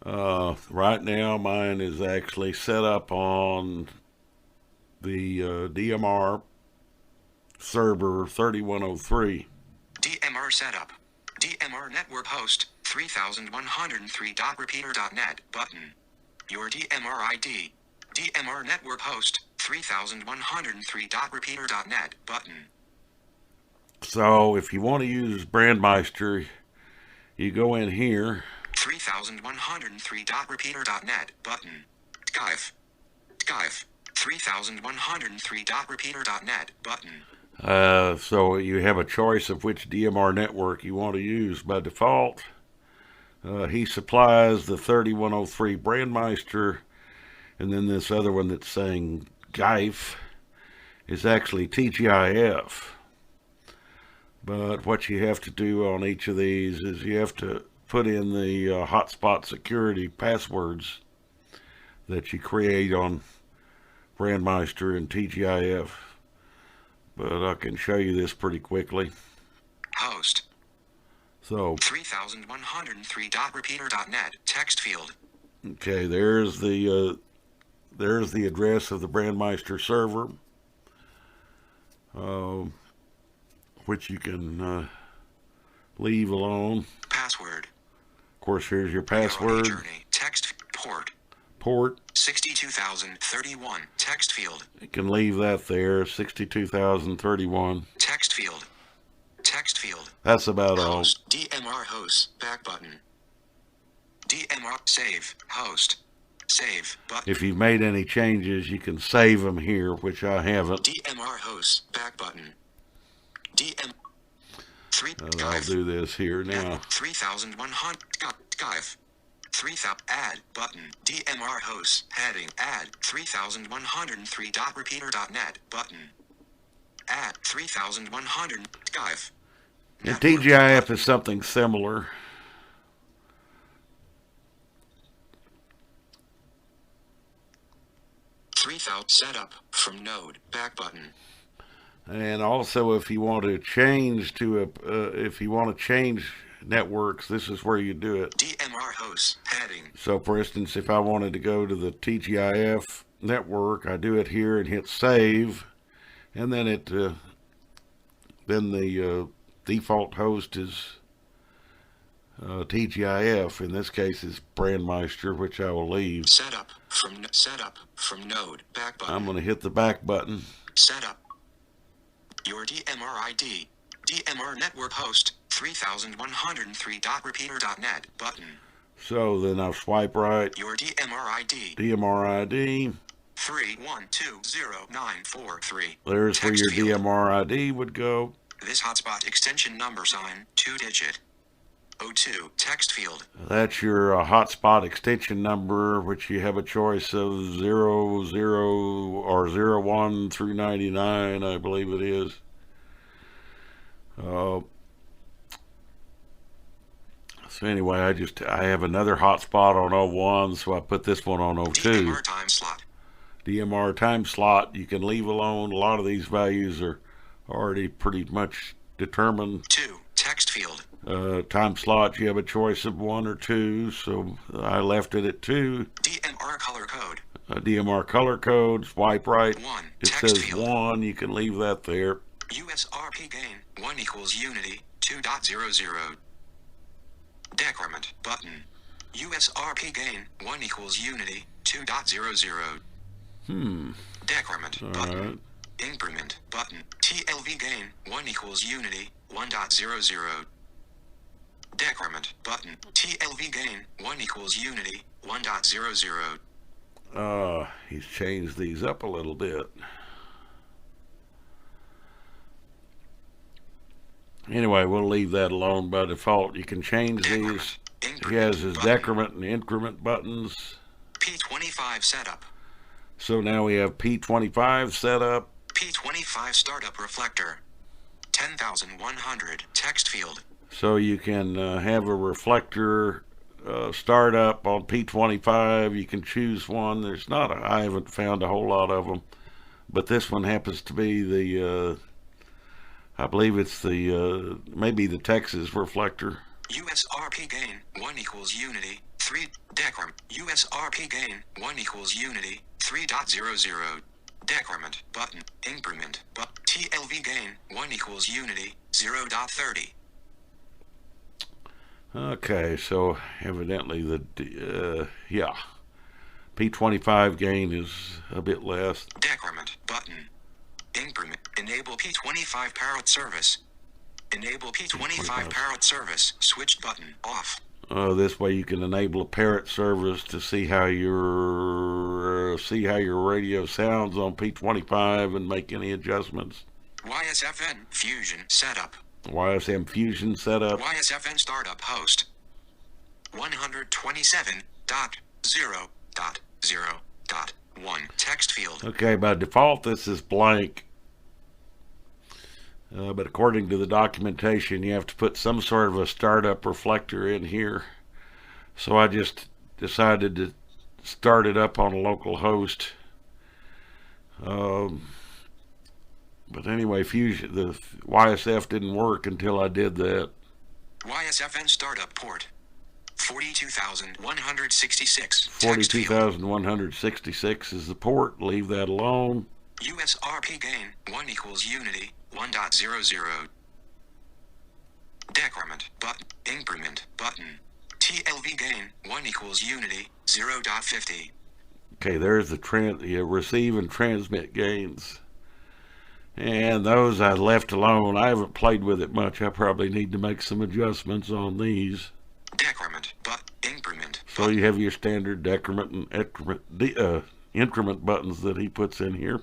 Speaker 3: Right now mine is actually set up on the DMR server 3103.
Speaker 4: DMR setup. DMR network host 3103.repeater.net button. Your DMR ID. DMR network host 3103.repeater.net button.
Speaker 3: So if you want to use Brandmeister, you go in here.
Speaker 4: 3103.repeater.net button. Skype. 3103.repeater.net button.
Speaker 3: So you have a choice of which DMR network you want to use. By default, he supplies the 3103 Brandmeister, and then this other one that's saying GIF is actually TGIF. But what you have to do on each of these is you have to put in the hotspot security passwords that you create on Brandmeister and TGIF. But I can show you this pretty quickly.
Speaker 4: Host.
Speaker 3: So
Speaker 4: 3103.repeater.net text field.
Speaker 3: Okay, there's the address of the Brandmeister server, which you can leave alone.
Speaker 4: Password.
Speaker 3: Of course, here's your password.
Speaker 4: Journey. Text port.
Speaker 3: Port.
Speaker 4: 62031 text field.
Speaker 3: You can leave that there. 62031.
Speaker 4: Text field. Text field.
Speaker 3: That's about all.
Speaker 4: Host. DMR host. Back button. DMR save. Host. Save button.
Speaker 3: If you've made any changes, you can save them here, which I haven't.
Speaker 4: DMR host. Back button. DM. 3.
Speaker 3: I'll do this here now.
Speaker 4: 3100. Skype. 3000. Add button. DMR host. Heading. Add 3103.repeater.net button. Add 3100. Skype.
Speaker 3: And TGIF is something similar.
Speaker 4: Setup from node. Back button.
Speaker 3: And also, if you want to change networks, this is where you do it.
Speaker 4: DMR host heading.
Speaker 3: So, for instance, if I wanted to go to the TGIF network, I do it here and hit save, and then the default host is TGIF. In this case, is Brandmeister, which I will leave.
Speaker 4: Setup from node. Back button.
Speaker 3: I'm going to hit the back button.
Speaker 4: Setup. Your DMR ID. DMR network host 3103.repeater.net button.
Speaker 3: So then I'll swipe right.
Speaker 4: Your DMR ID.
Speaker 3: DMR ID.
Speaker 4: 3120943.
Speaker 3: There's
Speaker 4: text
Speaker 3: where your
Speaker 4: field.
Speaker 3: DMR ID would go.
Speaker 4: This hotspot extension number sign 2-digit. 02 text field.
Speaker 3: That's your hotspot extension number, which you have a choice of 00 or 01 through 99, I believe it is. So anyway, I have another hotspot on 01, so I put this one on 02.
Speaker 4: DMR time slot.
Speaker 3: DMR time slot you can leave alone. A lot of these values are already pretty much determined.
Speaker 4: 2 text field.
Speaker 3: Time slot, you have a choice of 1 or 2, so I left it at 2.
Speaker 4: DMR color code.
Speaker 3: DMR color code, swipe right.
Speaker 4: 1
Speaker 3: It
Speaker 4: text
Speaker 3: says
Speaker 4: field.
Speaker 3: 1, you can leave that there.
Speaker 4: USRP gain 1 equals unity 2.00. Decrement button. USRP gain 1 equals unity 2.00. Decrement
Speaker 3: All
Speaker 4: button.
Speaker 3: right.
Speaker 4: Increment button. TLV gain 1 equals unity 1.00. Decrement button. TLV gain 1 equals unity 1.00.
Speaker 3: He's changed these up a little bit. Anyway, we'll leave that alone by default. You can change these. He has his decrement and increment buttons.
Speaker 4: P25 setup.
Speaker 3: So now we have P25 set up.
Speaker 4: P25 startup reflector. 10,100 text field.
Speaker 3: So you can have a reflector start up on P25. You can choose one. I haven't found a whole lot of them. but this one happens to be the, I believe it's the, maybe the Texas reflector.
Speaker 4: USRP gain 1 equals unity 3 decrement. USRP gain 1 equals unity 3.00 decrement button increment but TLV gain 1 equals unity 0.30.
Speaker 3: Okay, so evidently yeah, P25 gain is a bit less.
Speaker 4: Decrement button increment enable P25 parrot service. Enable P25 parrot service. Switch button off.
Speaker 3: This way you can enable a parrot service to see how your radio sounds on P25 and make any adjustments.
Speaker 4: YSFN Fusion setup.
Speaker 3: YSM Fusion setup.
Speaker 4: YSFN startup host. 127.0.0.1 text field.
Speaker 3: Okay, by default this is blank. But according to the documentation, you have to put some sort of a startup reflector in here. So I just decided to start it up on a local host. But anyway, Fusion, the YSF didn't work until I did that.
Speaker 4: YSFN startup port 42,166.
Speaker 3: 42,166 is the port. Leave that alone.
Speaker 4: USRP gain 1 equals unity 1.00 decrement button increment button TLV gain 1 equals unity 0.50.
Speaker 3: Okay, there's the receive and transmit gains, and those I left alone. I haven't played with it much. I probably need to make some adjustments on these.
Speaker 4: Decrement but increment.
Speaker 3: So you have your standard decrement and increment buttons that he puts in here.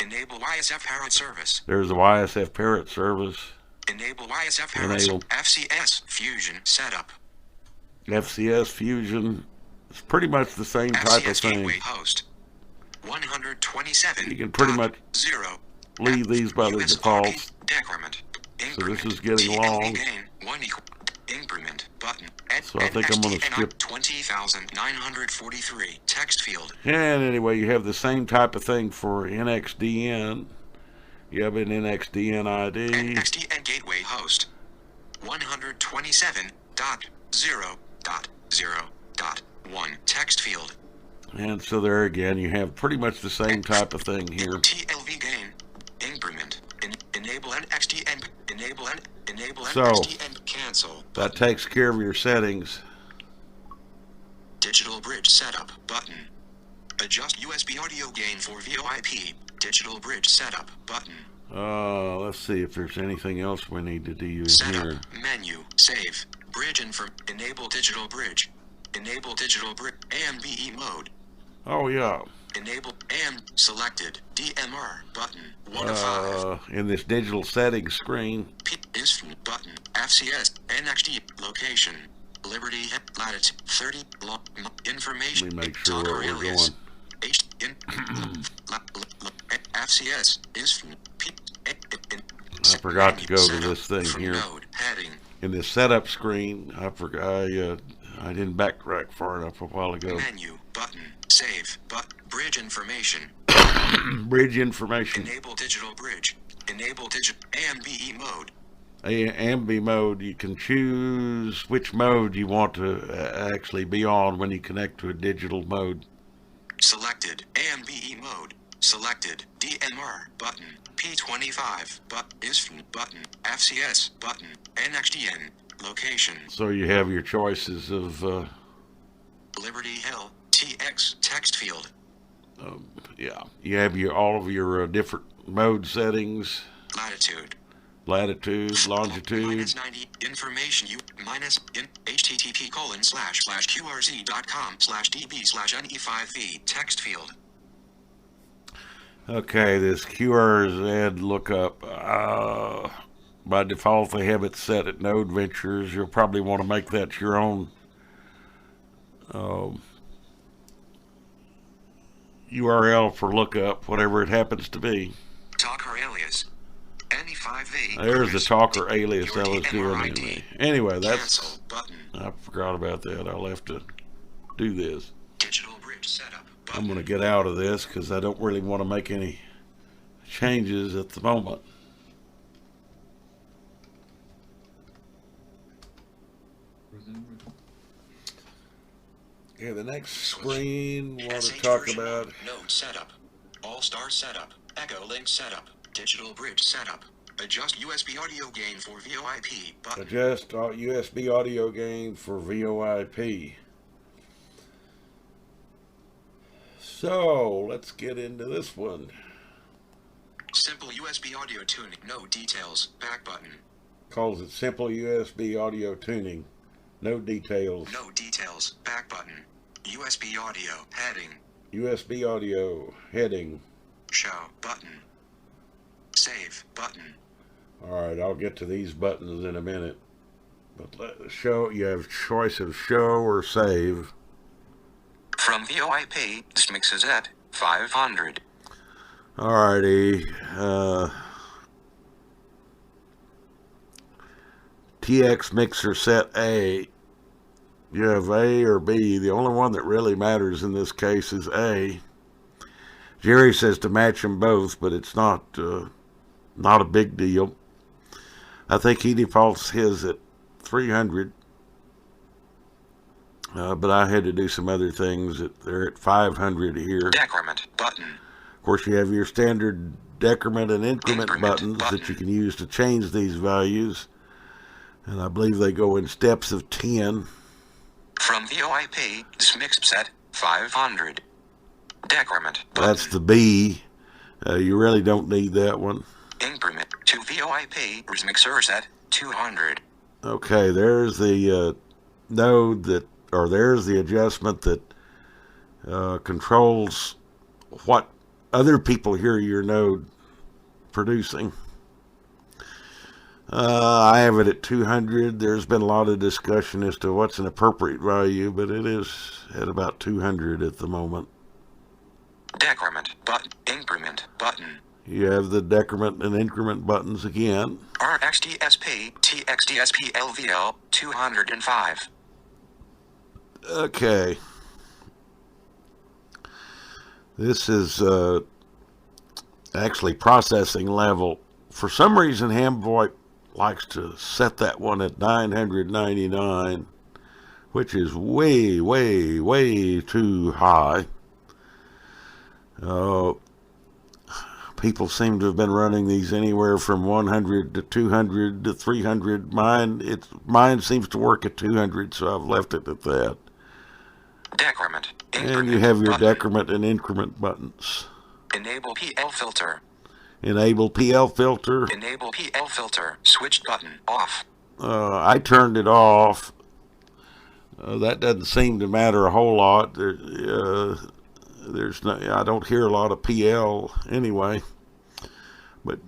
Speaker 4: Enable YSF parrot service.
Speaker 3: There's a YSF parrot service.
Speaker 4: Enable YSF parrot service. FCS Fusion setup.
Speaker 3: FCS Fusion is pretty much the same type of thing.
Speaker 4: Gateway host 127.
Speaker 3: You can pretty much leave these by the defaults.
Speaker 4: Decrement.
Speaker 3: So this is getting long.
Speaker 4: Gain 1 equal increment button.
Speaker 3: So I think I'm going to skip
Speaker 4: 20,943 text field.
Speaker 3: And anyway, you have the same type of thing for NXDN. You have an NXDN ID.
Speaker 4: NXDN gateway host 127.0.0.1 text field.
Speaker 3: And so there again, you have pretty much the same type of thing here.
Speaker 4: TLV gain increment. Enable NXDN. Enable
Speaker 3: So,
Speaker 4: NXDN cancel.
Speaker 3: That takes care of your settings.
Speaker 4: Digital bridge setup button. Adjust USB audio gain for VoIP. Digital bridge setup button.
Speaker 3: Let's see if there's anything else we need to do
Speaker 4: Setup
Speaker 3: here.
Speaker 4: menu save bridge enable digital bridge. Enable digital bridge AMBE mode.
Speaker 3: Oh yeah.
Speaker 4: Enable AM selected DMR button 1 of 5.
Speaker 3: In this digital settings screen.
Speaker 4: P is button FCS NXD location Liberty latitude 30 information.
Speaker 3: Let me make sure where we're going.
Speaker 4: FCS is
Speaker 3: I forgot to go to this thing here.
Speaker 4: Node heading.
Speaker 3: In this setup screen, I didn't backtrack far enough a while ago.
Speaker 4: Menu button save bridge information.
Speaker 3: Bridge information.
Speaker 4: Enable digital bridge. Enable digital AMBE mode.
Speaker 3: AMBE mode, you can choose which mode you want to actually be on when you connect to a digital mode.
Speaker 4: Selected AMBE mode. Selected DMR button. P25 button. FCS button. NXDN location.
Speaker 3: So you have your choices of
Speaker 4: Liberty Hill TX text field.
Speaker 3: Yeah, you have all of your different mode settings. Latitude, longitude.
Speaker 4: Minus 90 information minus in http://qrz.com/db/ne5v text field.
Speaker 3: Okay, this QRZ lookup. By default, they have it set at Node Ventures. You'll probably want to make that your own URL for lookup, whatever it happens to be.
Speaker 4: Talker alias NE5V.
Speaker 3: There's the talker alias I was doing anyway.
Speaker 4: Cancel button.
Speaker 3: I forgot about that. I'll have to do this.
Speaker 4: Digital bridge setup button.
Speaker 3: I'm going to get out of this because I don't really want to make any changes at the moment. Okay, the next screen we want to talk about
Speaker 4: Node setup, All-Star setup, Echo Link setup, Digital Bridge setup, adjust USB audio gain for VoIP button.
Speaker 3: Adjust USB audio gain for VoIP. So let's get into this one.
Speaker 4: Simple USB audio tuning, no details, back button.
Speaker 3: Calls it simple USB audio tuning. No details.
Speaker 4: No details, back button. USB audio, heading.
Speaker 3: USB audio, heading.
Speaker 4: Show, button. Save, button.
Speaker 3: Alright, I'll get to these buttons in a minute. But show, you have choice of show or save.
Speaker 4: From VoIP, this mixes at 500.
Speaker 3: Alrighty, TX mixer set A. You have A or B. The only one that really matters in this case is A. Jerry says to match them both, but it's not a big deal. I think he defaults his at 300. But I had to do some other things. They're at 500 here.
Speaker 4: Decrement button.
Speaker 3: Of course, you have your standard decrement and increment buttons that you can use to change these values. And I believe they go in steps of 10.
Speaker 4: From VoIP, this mix set 500. Decrement button.
Speaker 3: That's the B. You really don't need that one.
Speaker 4: Increment to VoIP, this mixer set 200.
Speaker 3: Okay, there's the node that, or there's the adjustment that controls what other people hear your node producing. I have it at 200. There's been a lot of discussion as to what's an appropriate value, but it is at about 200 at the moment.
Speaker 4: Decrement button, increment button.
Speaker 3: You have the decrement and increment buttons again.
Speaker 4: RxDSP, TXDSP LVL 205.
Speaker 3: Okay. This is actually processing level. For some reason, HamVoIP likes to set that one at 999, which is way, way, way too high. People seem to have been running these anywhere from 100 to 200 to 300. Mine seems to work at 200, so I've left it at that.
Speaker 4: Decrement.
Speaker 3: And you have your decrement and increment buttons.
Speaker 4: Enable PL filter.
Speaker 3: Enable PL filter.
Speaker 4: Enable PL filter. Switch button off.
Speaker 3: I turned it off. That doesn't seem to matter a whole lot. There's no, I don't hear a lot of PL anyway. But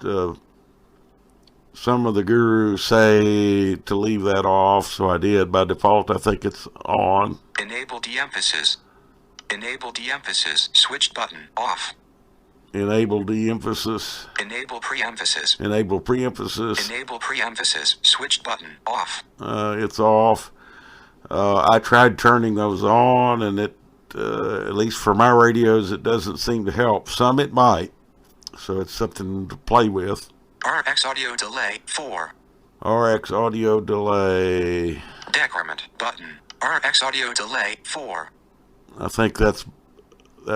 Speaker 3: some of the gurus say to leave that off, so I did. By default, I think it's on.
Speaker 4: Enable de-emphasis. Enable de-emphasis. Switched button off.
Speaker 3: Enable de-emphasis.
Speaker 4: Enable pre-emphasis.
Speaker 3: Enable pre-emphasis.
Speaker 4: Enable pre-emphasis. Switched button off.
Speaker 3: It's off. I tried turning those on, and it, at least for my radios, it doesn't seem to help. Some it might, so it's something to play with.
Speaker 4: RX audio delay 4.
Speaker 3: RX audio delay.
Speaker 4: Decrement button. RX audio delay 4.
Speaker 3: I think that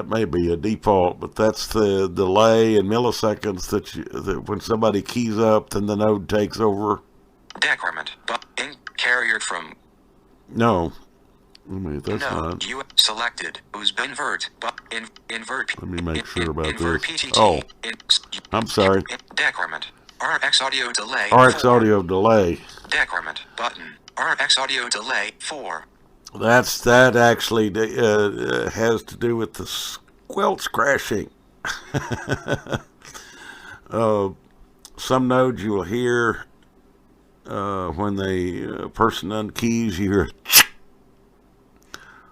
Speaker 3: may be a default, but that's the delay in milliseconds that when somebody keys up, then the node takes over.
Speaker 4: Decrement button. Carrier from.
Speaker 3: No. That's not.
Speaker 4: You selected. Who's been invert? But invert.
Speaker 3: Let me make sure about
Speaker 4: invert
Speaker 3: this.
Speaker 4: PTT.
Speaker 3: Oh, I'm sorry.
Speaker 4: Decrement. RX audio delay.
Speaker 3: RX
Speaker 4: 4.
Speaker 3: audio delay.
Speaker 4: Decrement button. RX audio delay 4.
Speaker 3: That actually has to do with the squelch crashing. Some nodes you will hear when the person unkeys, you hear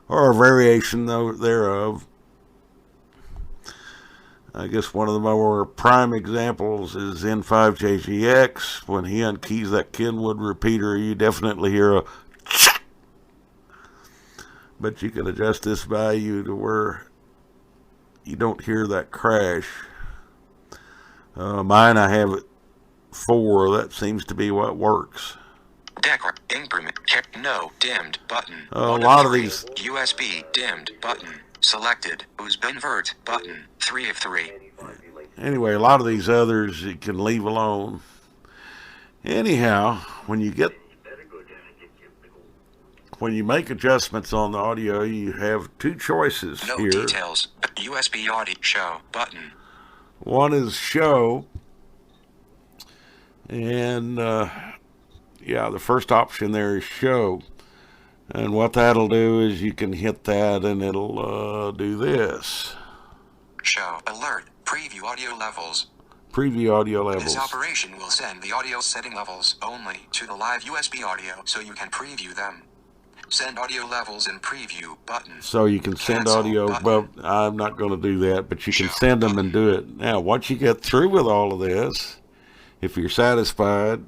Speaker 3: or a variation thereof. I guess one of the more prime examples is N5JGX. When he unkeys that Kenwood repeater, you definitely hear a but you can adjust this value to where you don't hear that crash. Mine, I have 4. That seems to be what works.
Speaker 4: Decor, increment, no, dimmed, button.
Speaker 3: A lot of these.
Speaker 4: USB, dimmed, button. Selected, who's been vert, button. 3 of 3.
Speaker 3: Anyway, a lot of these others you can leave alone. Anyhow, when you make adjustments on the audio, you have 2 choices
Speaker 4: no
Speaker 3: here.
Speaker 4: Details, USB audio, show, button.
Speaker 3: One is show, and the first option there is show. And what that'll do is you can hit that and it'll do this.
Speaker 4: Show, alert, preview audio levels.
Speaker 3: Preview audio levels.
Speaker 4: This operation will send the audio setting levels only to the live USB audio so you can preview them. Send audio levels in preview button.
Speaker 3: So you can send
Speaker 4: Cancel
Speaker 3: audio.
Speaker 4: button.
Speaker 3: Well, I'm not going to do that, but you can
Speaker 4: Show
Speaker 3: send them
Speaker 4: button.
Speaker 3: and do it. Now, once you get through with all of this, if you're satisfied,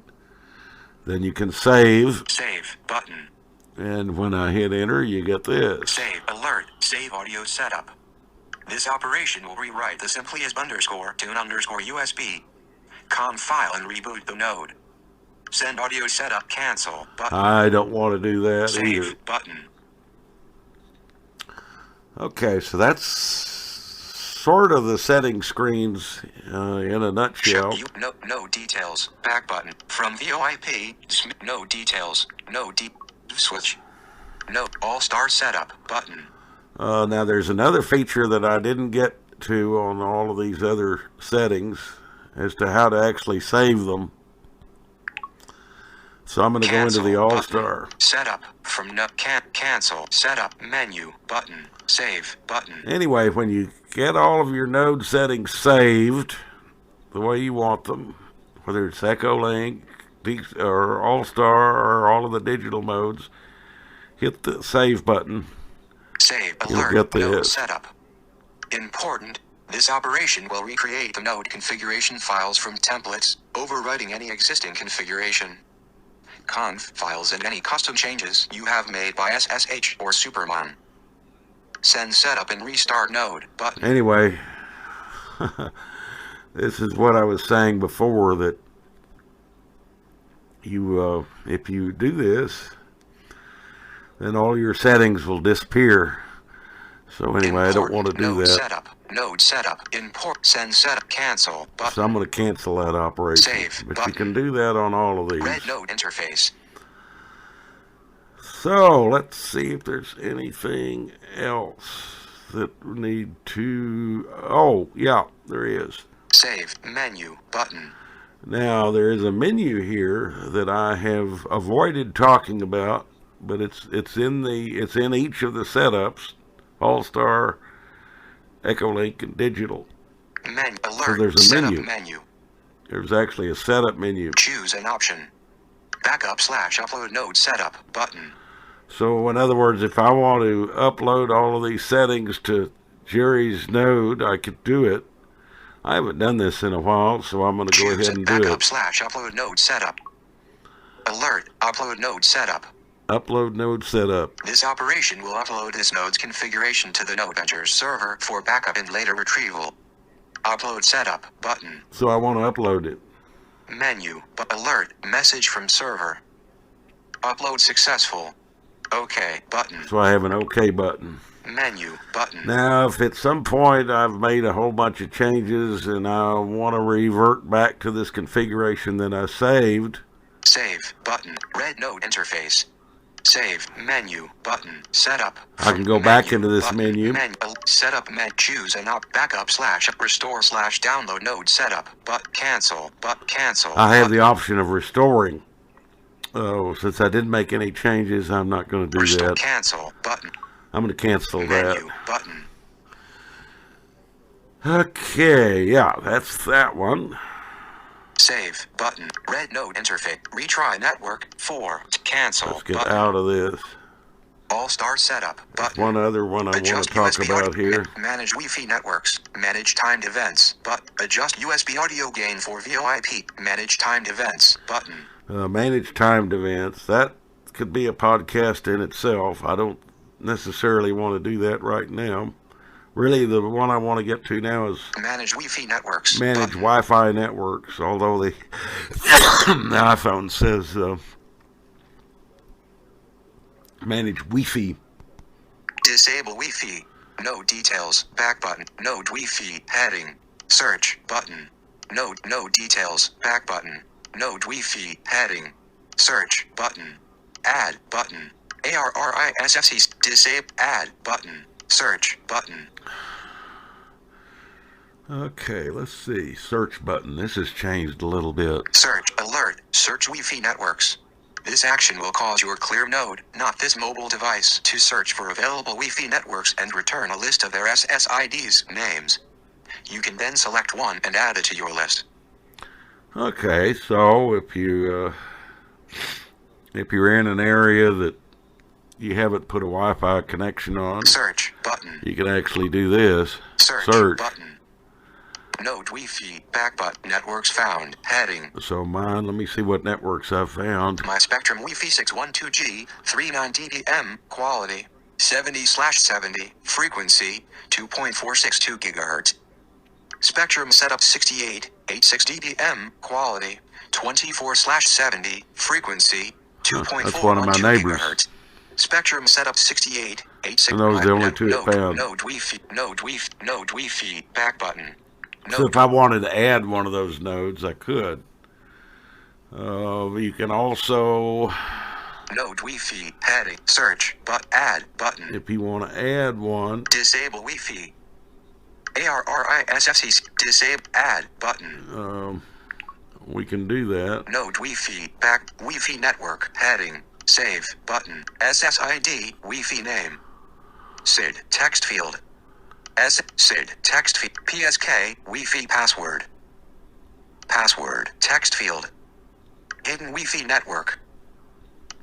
Speaker 3: then you can save.
Speaker 4: Save button.
Speaker 3: And when I hit enter, you get this.
Speaker 4: Save alert. Save audio setup. This operation will rewrite the simply as _tune_USB conf file and reboot the node. Send audio setup cancel button.
Speaker 3: I don't want to do that
Speaker 4: Save
Speaker 3: either.
Speaker 4: button.
Speaker 3: Okay, so that's sort of the setting screens in a nutshell.
Speaker 4: No details. Back button. From VoIP. No details. No deep switch. No all-star setup button.
Speaker 3: Now there's another feature that I didn't get to on all of these other settings as to how to actually save them. So I'm going to go into the All-Star.
Speaker 4: Setup from cancel setup menu button. Save button.
Speaker 3: Anyway, when you get all of your node settings saved the way you want them, whether it's Echolink or All-Star or all of the digital modes, hit the save button.
Speaker 4: Save
Speaker 3: You'll
Speaker 4: alert.
Speaker 3: get
Speaker 4: Node
Speaker 3: this.
Speaker 4: setup. Important. This operation will recreate the node configuration files from templates, overwriting any existing configuration. Conf files and any custom changes you have made by SSH or Superman. Send setup and restart node button.
Speaker 3: Anyway, this is what I was saying before, that you, if you do this, then all your settings will disappear. So anyway, I don't want to do
Speaker 4: node
Speaker 3: that.
Speaker 4: Setup. Node setup. Import. Send setup. Cancel button.
Speaker 3: So I'm going to cancel that operation.
Speaker 4: Save
Speaker 3: But
Speaker 4: button.
Speaker 3: you can do that on all of these.
Speaker 4: Red node interface.
Speaker 3: So let's see if there's anything else that we need to... Oh, yeah, there is.
Speaker 4: Save menu button.
Speaker 3: Now, there is a menu here that I have avoided talking about, but it's in each of the setups, All-Star, Echolink, and Digital.
Speaker 4: Alert.
Speaker 3: So there's a
Speaker 4: setup
Speaker 3: menu. There's actually a setup menu.
Speaker 4: Choose an option. Backup/upload node setup button.
Speaker 3: So in other words, if I want to upload all of these settings to Jerry's node, I could do it. I haven't done this in a while, so I'm going to go ahead and do it.
Speaker 4: Backup/upload node setup. Alert. Upload node setup.
Speaker 3: Upload node setup.
Speaker 4: This operation will upload this node's configuration to the Node Ventures server for backup and later retrieval. Upload setup button.
Speaker 3: So I want to upload it.
Speaker 4: Menu. Alert. Message from server. Upload successful. OK button.
Speaker 3: So I have an OK button.
Speaker 4: Menu button.
Speaker 3: Now, if at some point I've made a whole bunch of changes and I want to revert back to this configuration that I saved.
Speaker 4: Save button. Red node interface. Save menu button. Setup.
Speaker 3: I can go back into this menu.
Speaker 4: Setup choose an backup/restore/download node setup. Cancel.
Speaker 3: I have the option of restoring. Oh, since I didn't make any changes, I'm not going to do that.
Speaker 4: Cancel button.
Speaker 3: I'm going to cancel
Speaker 4: Menu
Speaker 3: that.
Speaker 4: button.
Speaker 3: Okay, yeah, that's that one.
Speaker 4: Save button. Red node interface. Retry network 4. Cancel.
Speaker 3: Let's get
Speaker 4: button.
Speaker 3: out of this.
Speaker 4: All-star setup button.
Speaker 3: One other one I want to
Speaker 4: Adjust
Speaker 3: talk
Speaker 4: USB
Speaker 3: about
Speaker 4: audio.
Speaker 3: here.
Speaker 4: Manage Wi-Fi networks. Manage timed events. Adjust USB audio gain for VoIP. Manage timed events button.
Speaker 3: Manage timed events. That could be a podcast in itself. I don't necessarily want to do that right now. Really, the one I want to get to now is
Speaker 4: Manage Wi-Fi networks.
Speaker 3: manage
Speaker 4: Button.
Speaker 3: Wi-Fi networks, although the iPhone says manage Wi-Fi.
Speaker 4: Disable Wi-Fi. Node details. Back button. Node Wi-Fi. Heading. Search. Button. Node details. Back button. Node Wi-Fi. Heading. Search. Button. Add. Button. ARRISFC. Disable. Add. Button. Search. Button.
Speaker 3: Okay, let's see. Search button. This has changed a little bit.
Speaker 4: Search. Alert. Search Wi-Fi networks. This action will cause your ClearNode, not this mobile device, to search for available Wi-Fi networks and return a list of their SSIDs, names. You can then select one and add it to your list.
Speaker 3: Okay, so if you're in an area that you haven't put a Wi-Fi connection on,
Speaker 4: Search button.
Speaker 3: you can actually do this.
Speaker 4: Search button. Node Wi-Fi. Back button. Networks found. Heading.
Speaker 3: So mine, let me see what networks I've found.
Speaker 4: My Spectrum Wi-Fi 612G, 39 dBm, quality, 70/70, frequency, 2.462 GHz. Spectrum setup 68, 86 dBm, quality, 24/70, frequency, 2.412
Speaker 3: That's one of my neighbors.
Speaker 4: GHz. Spectrum setup 68, 86.
Speaker 3: And those are the only two it found.
Speaker 4: Node Wi-Fi, back button.
Speaker 3: So if I wanted to add one of those nodes, I could. You can also,
Speaker 4: Node Wi-Fi, heading, search, but add button.
Speaker 3: if you want to add one,
Speaker 4: Disable Wi-Fi. ARRISFC, disable, add button.
Speaker 3: we can do that.
Speaker 4: Node Wi-Fi, back, Wi-Fi network, heading, save, button, SSID, Wi-Fi name. SID, text field. SID, text field, PSK, Wi-Fi password. Password, text field. Hidden Wi-Fi network.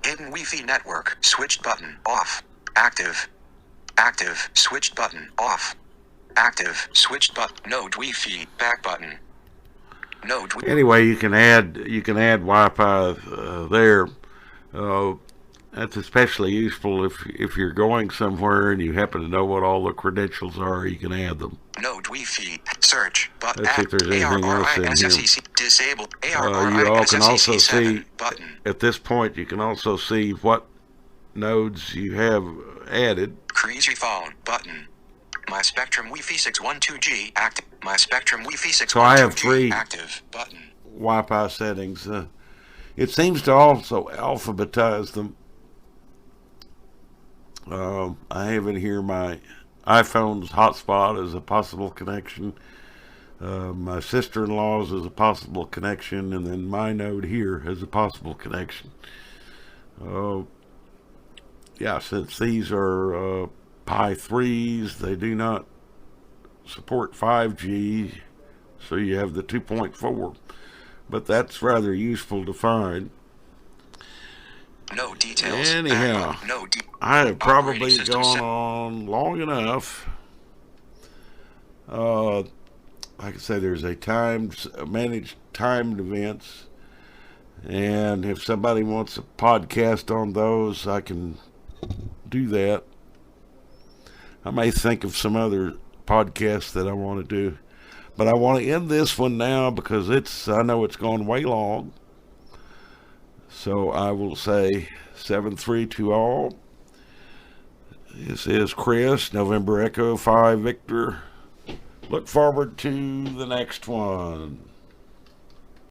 Speaker 4: Hidden Wi-Fi network, switched button, off, active. Active, switched button, off. Active, switched button, Node Wi-Fi, back button. Node Wi-Fi.
Speaker 3: Anyway, you can add Wi-Fi there. That's especially useful if you're going somewhere and you happen to know what all the credentials are. You can add them.
Speaker 4: Node Wi-Fi, search, but
Speaker 3: Let's see if there's anything else in here.
Speaker 4: Disable,
Speaker 3: You all can also see,
Speaker 4: button.
Speaker 3: at this point, you can also see what nodes you have added.
Speaker 4: Create your phone, button. My Spectrum Wi-Fi 612G, active. My Spectrum Wi-Fi 612G,
Speaker 3: So I have 3
Speaker 4: active, button.
Speaker 3: Wi-Fi settings. It seems to also alphabetize them. I have in here my iPhone's hotspot as a possible connection. My sister-in-law's as a possible connection, and then my node here as a possible connection. Yeah, since these are Pi 3s, they do not support 5G, so you have the 2.4. But that's rather useful to find.
Speaker 4: No details.
Speaker 3: Anyhow, I have probably gone on long enough. Like I say, there's a managed timed events, and if somebody wants a podcast on those, I can do that. I may think of some other podcasts that I want to do, but I want to end this one now because I know it's gone way long. So I will say 7-3 to all. This is Chris, November Echo 5 Victor. Look forward to the next one.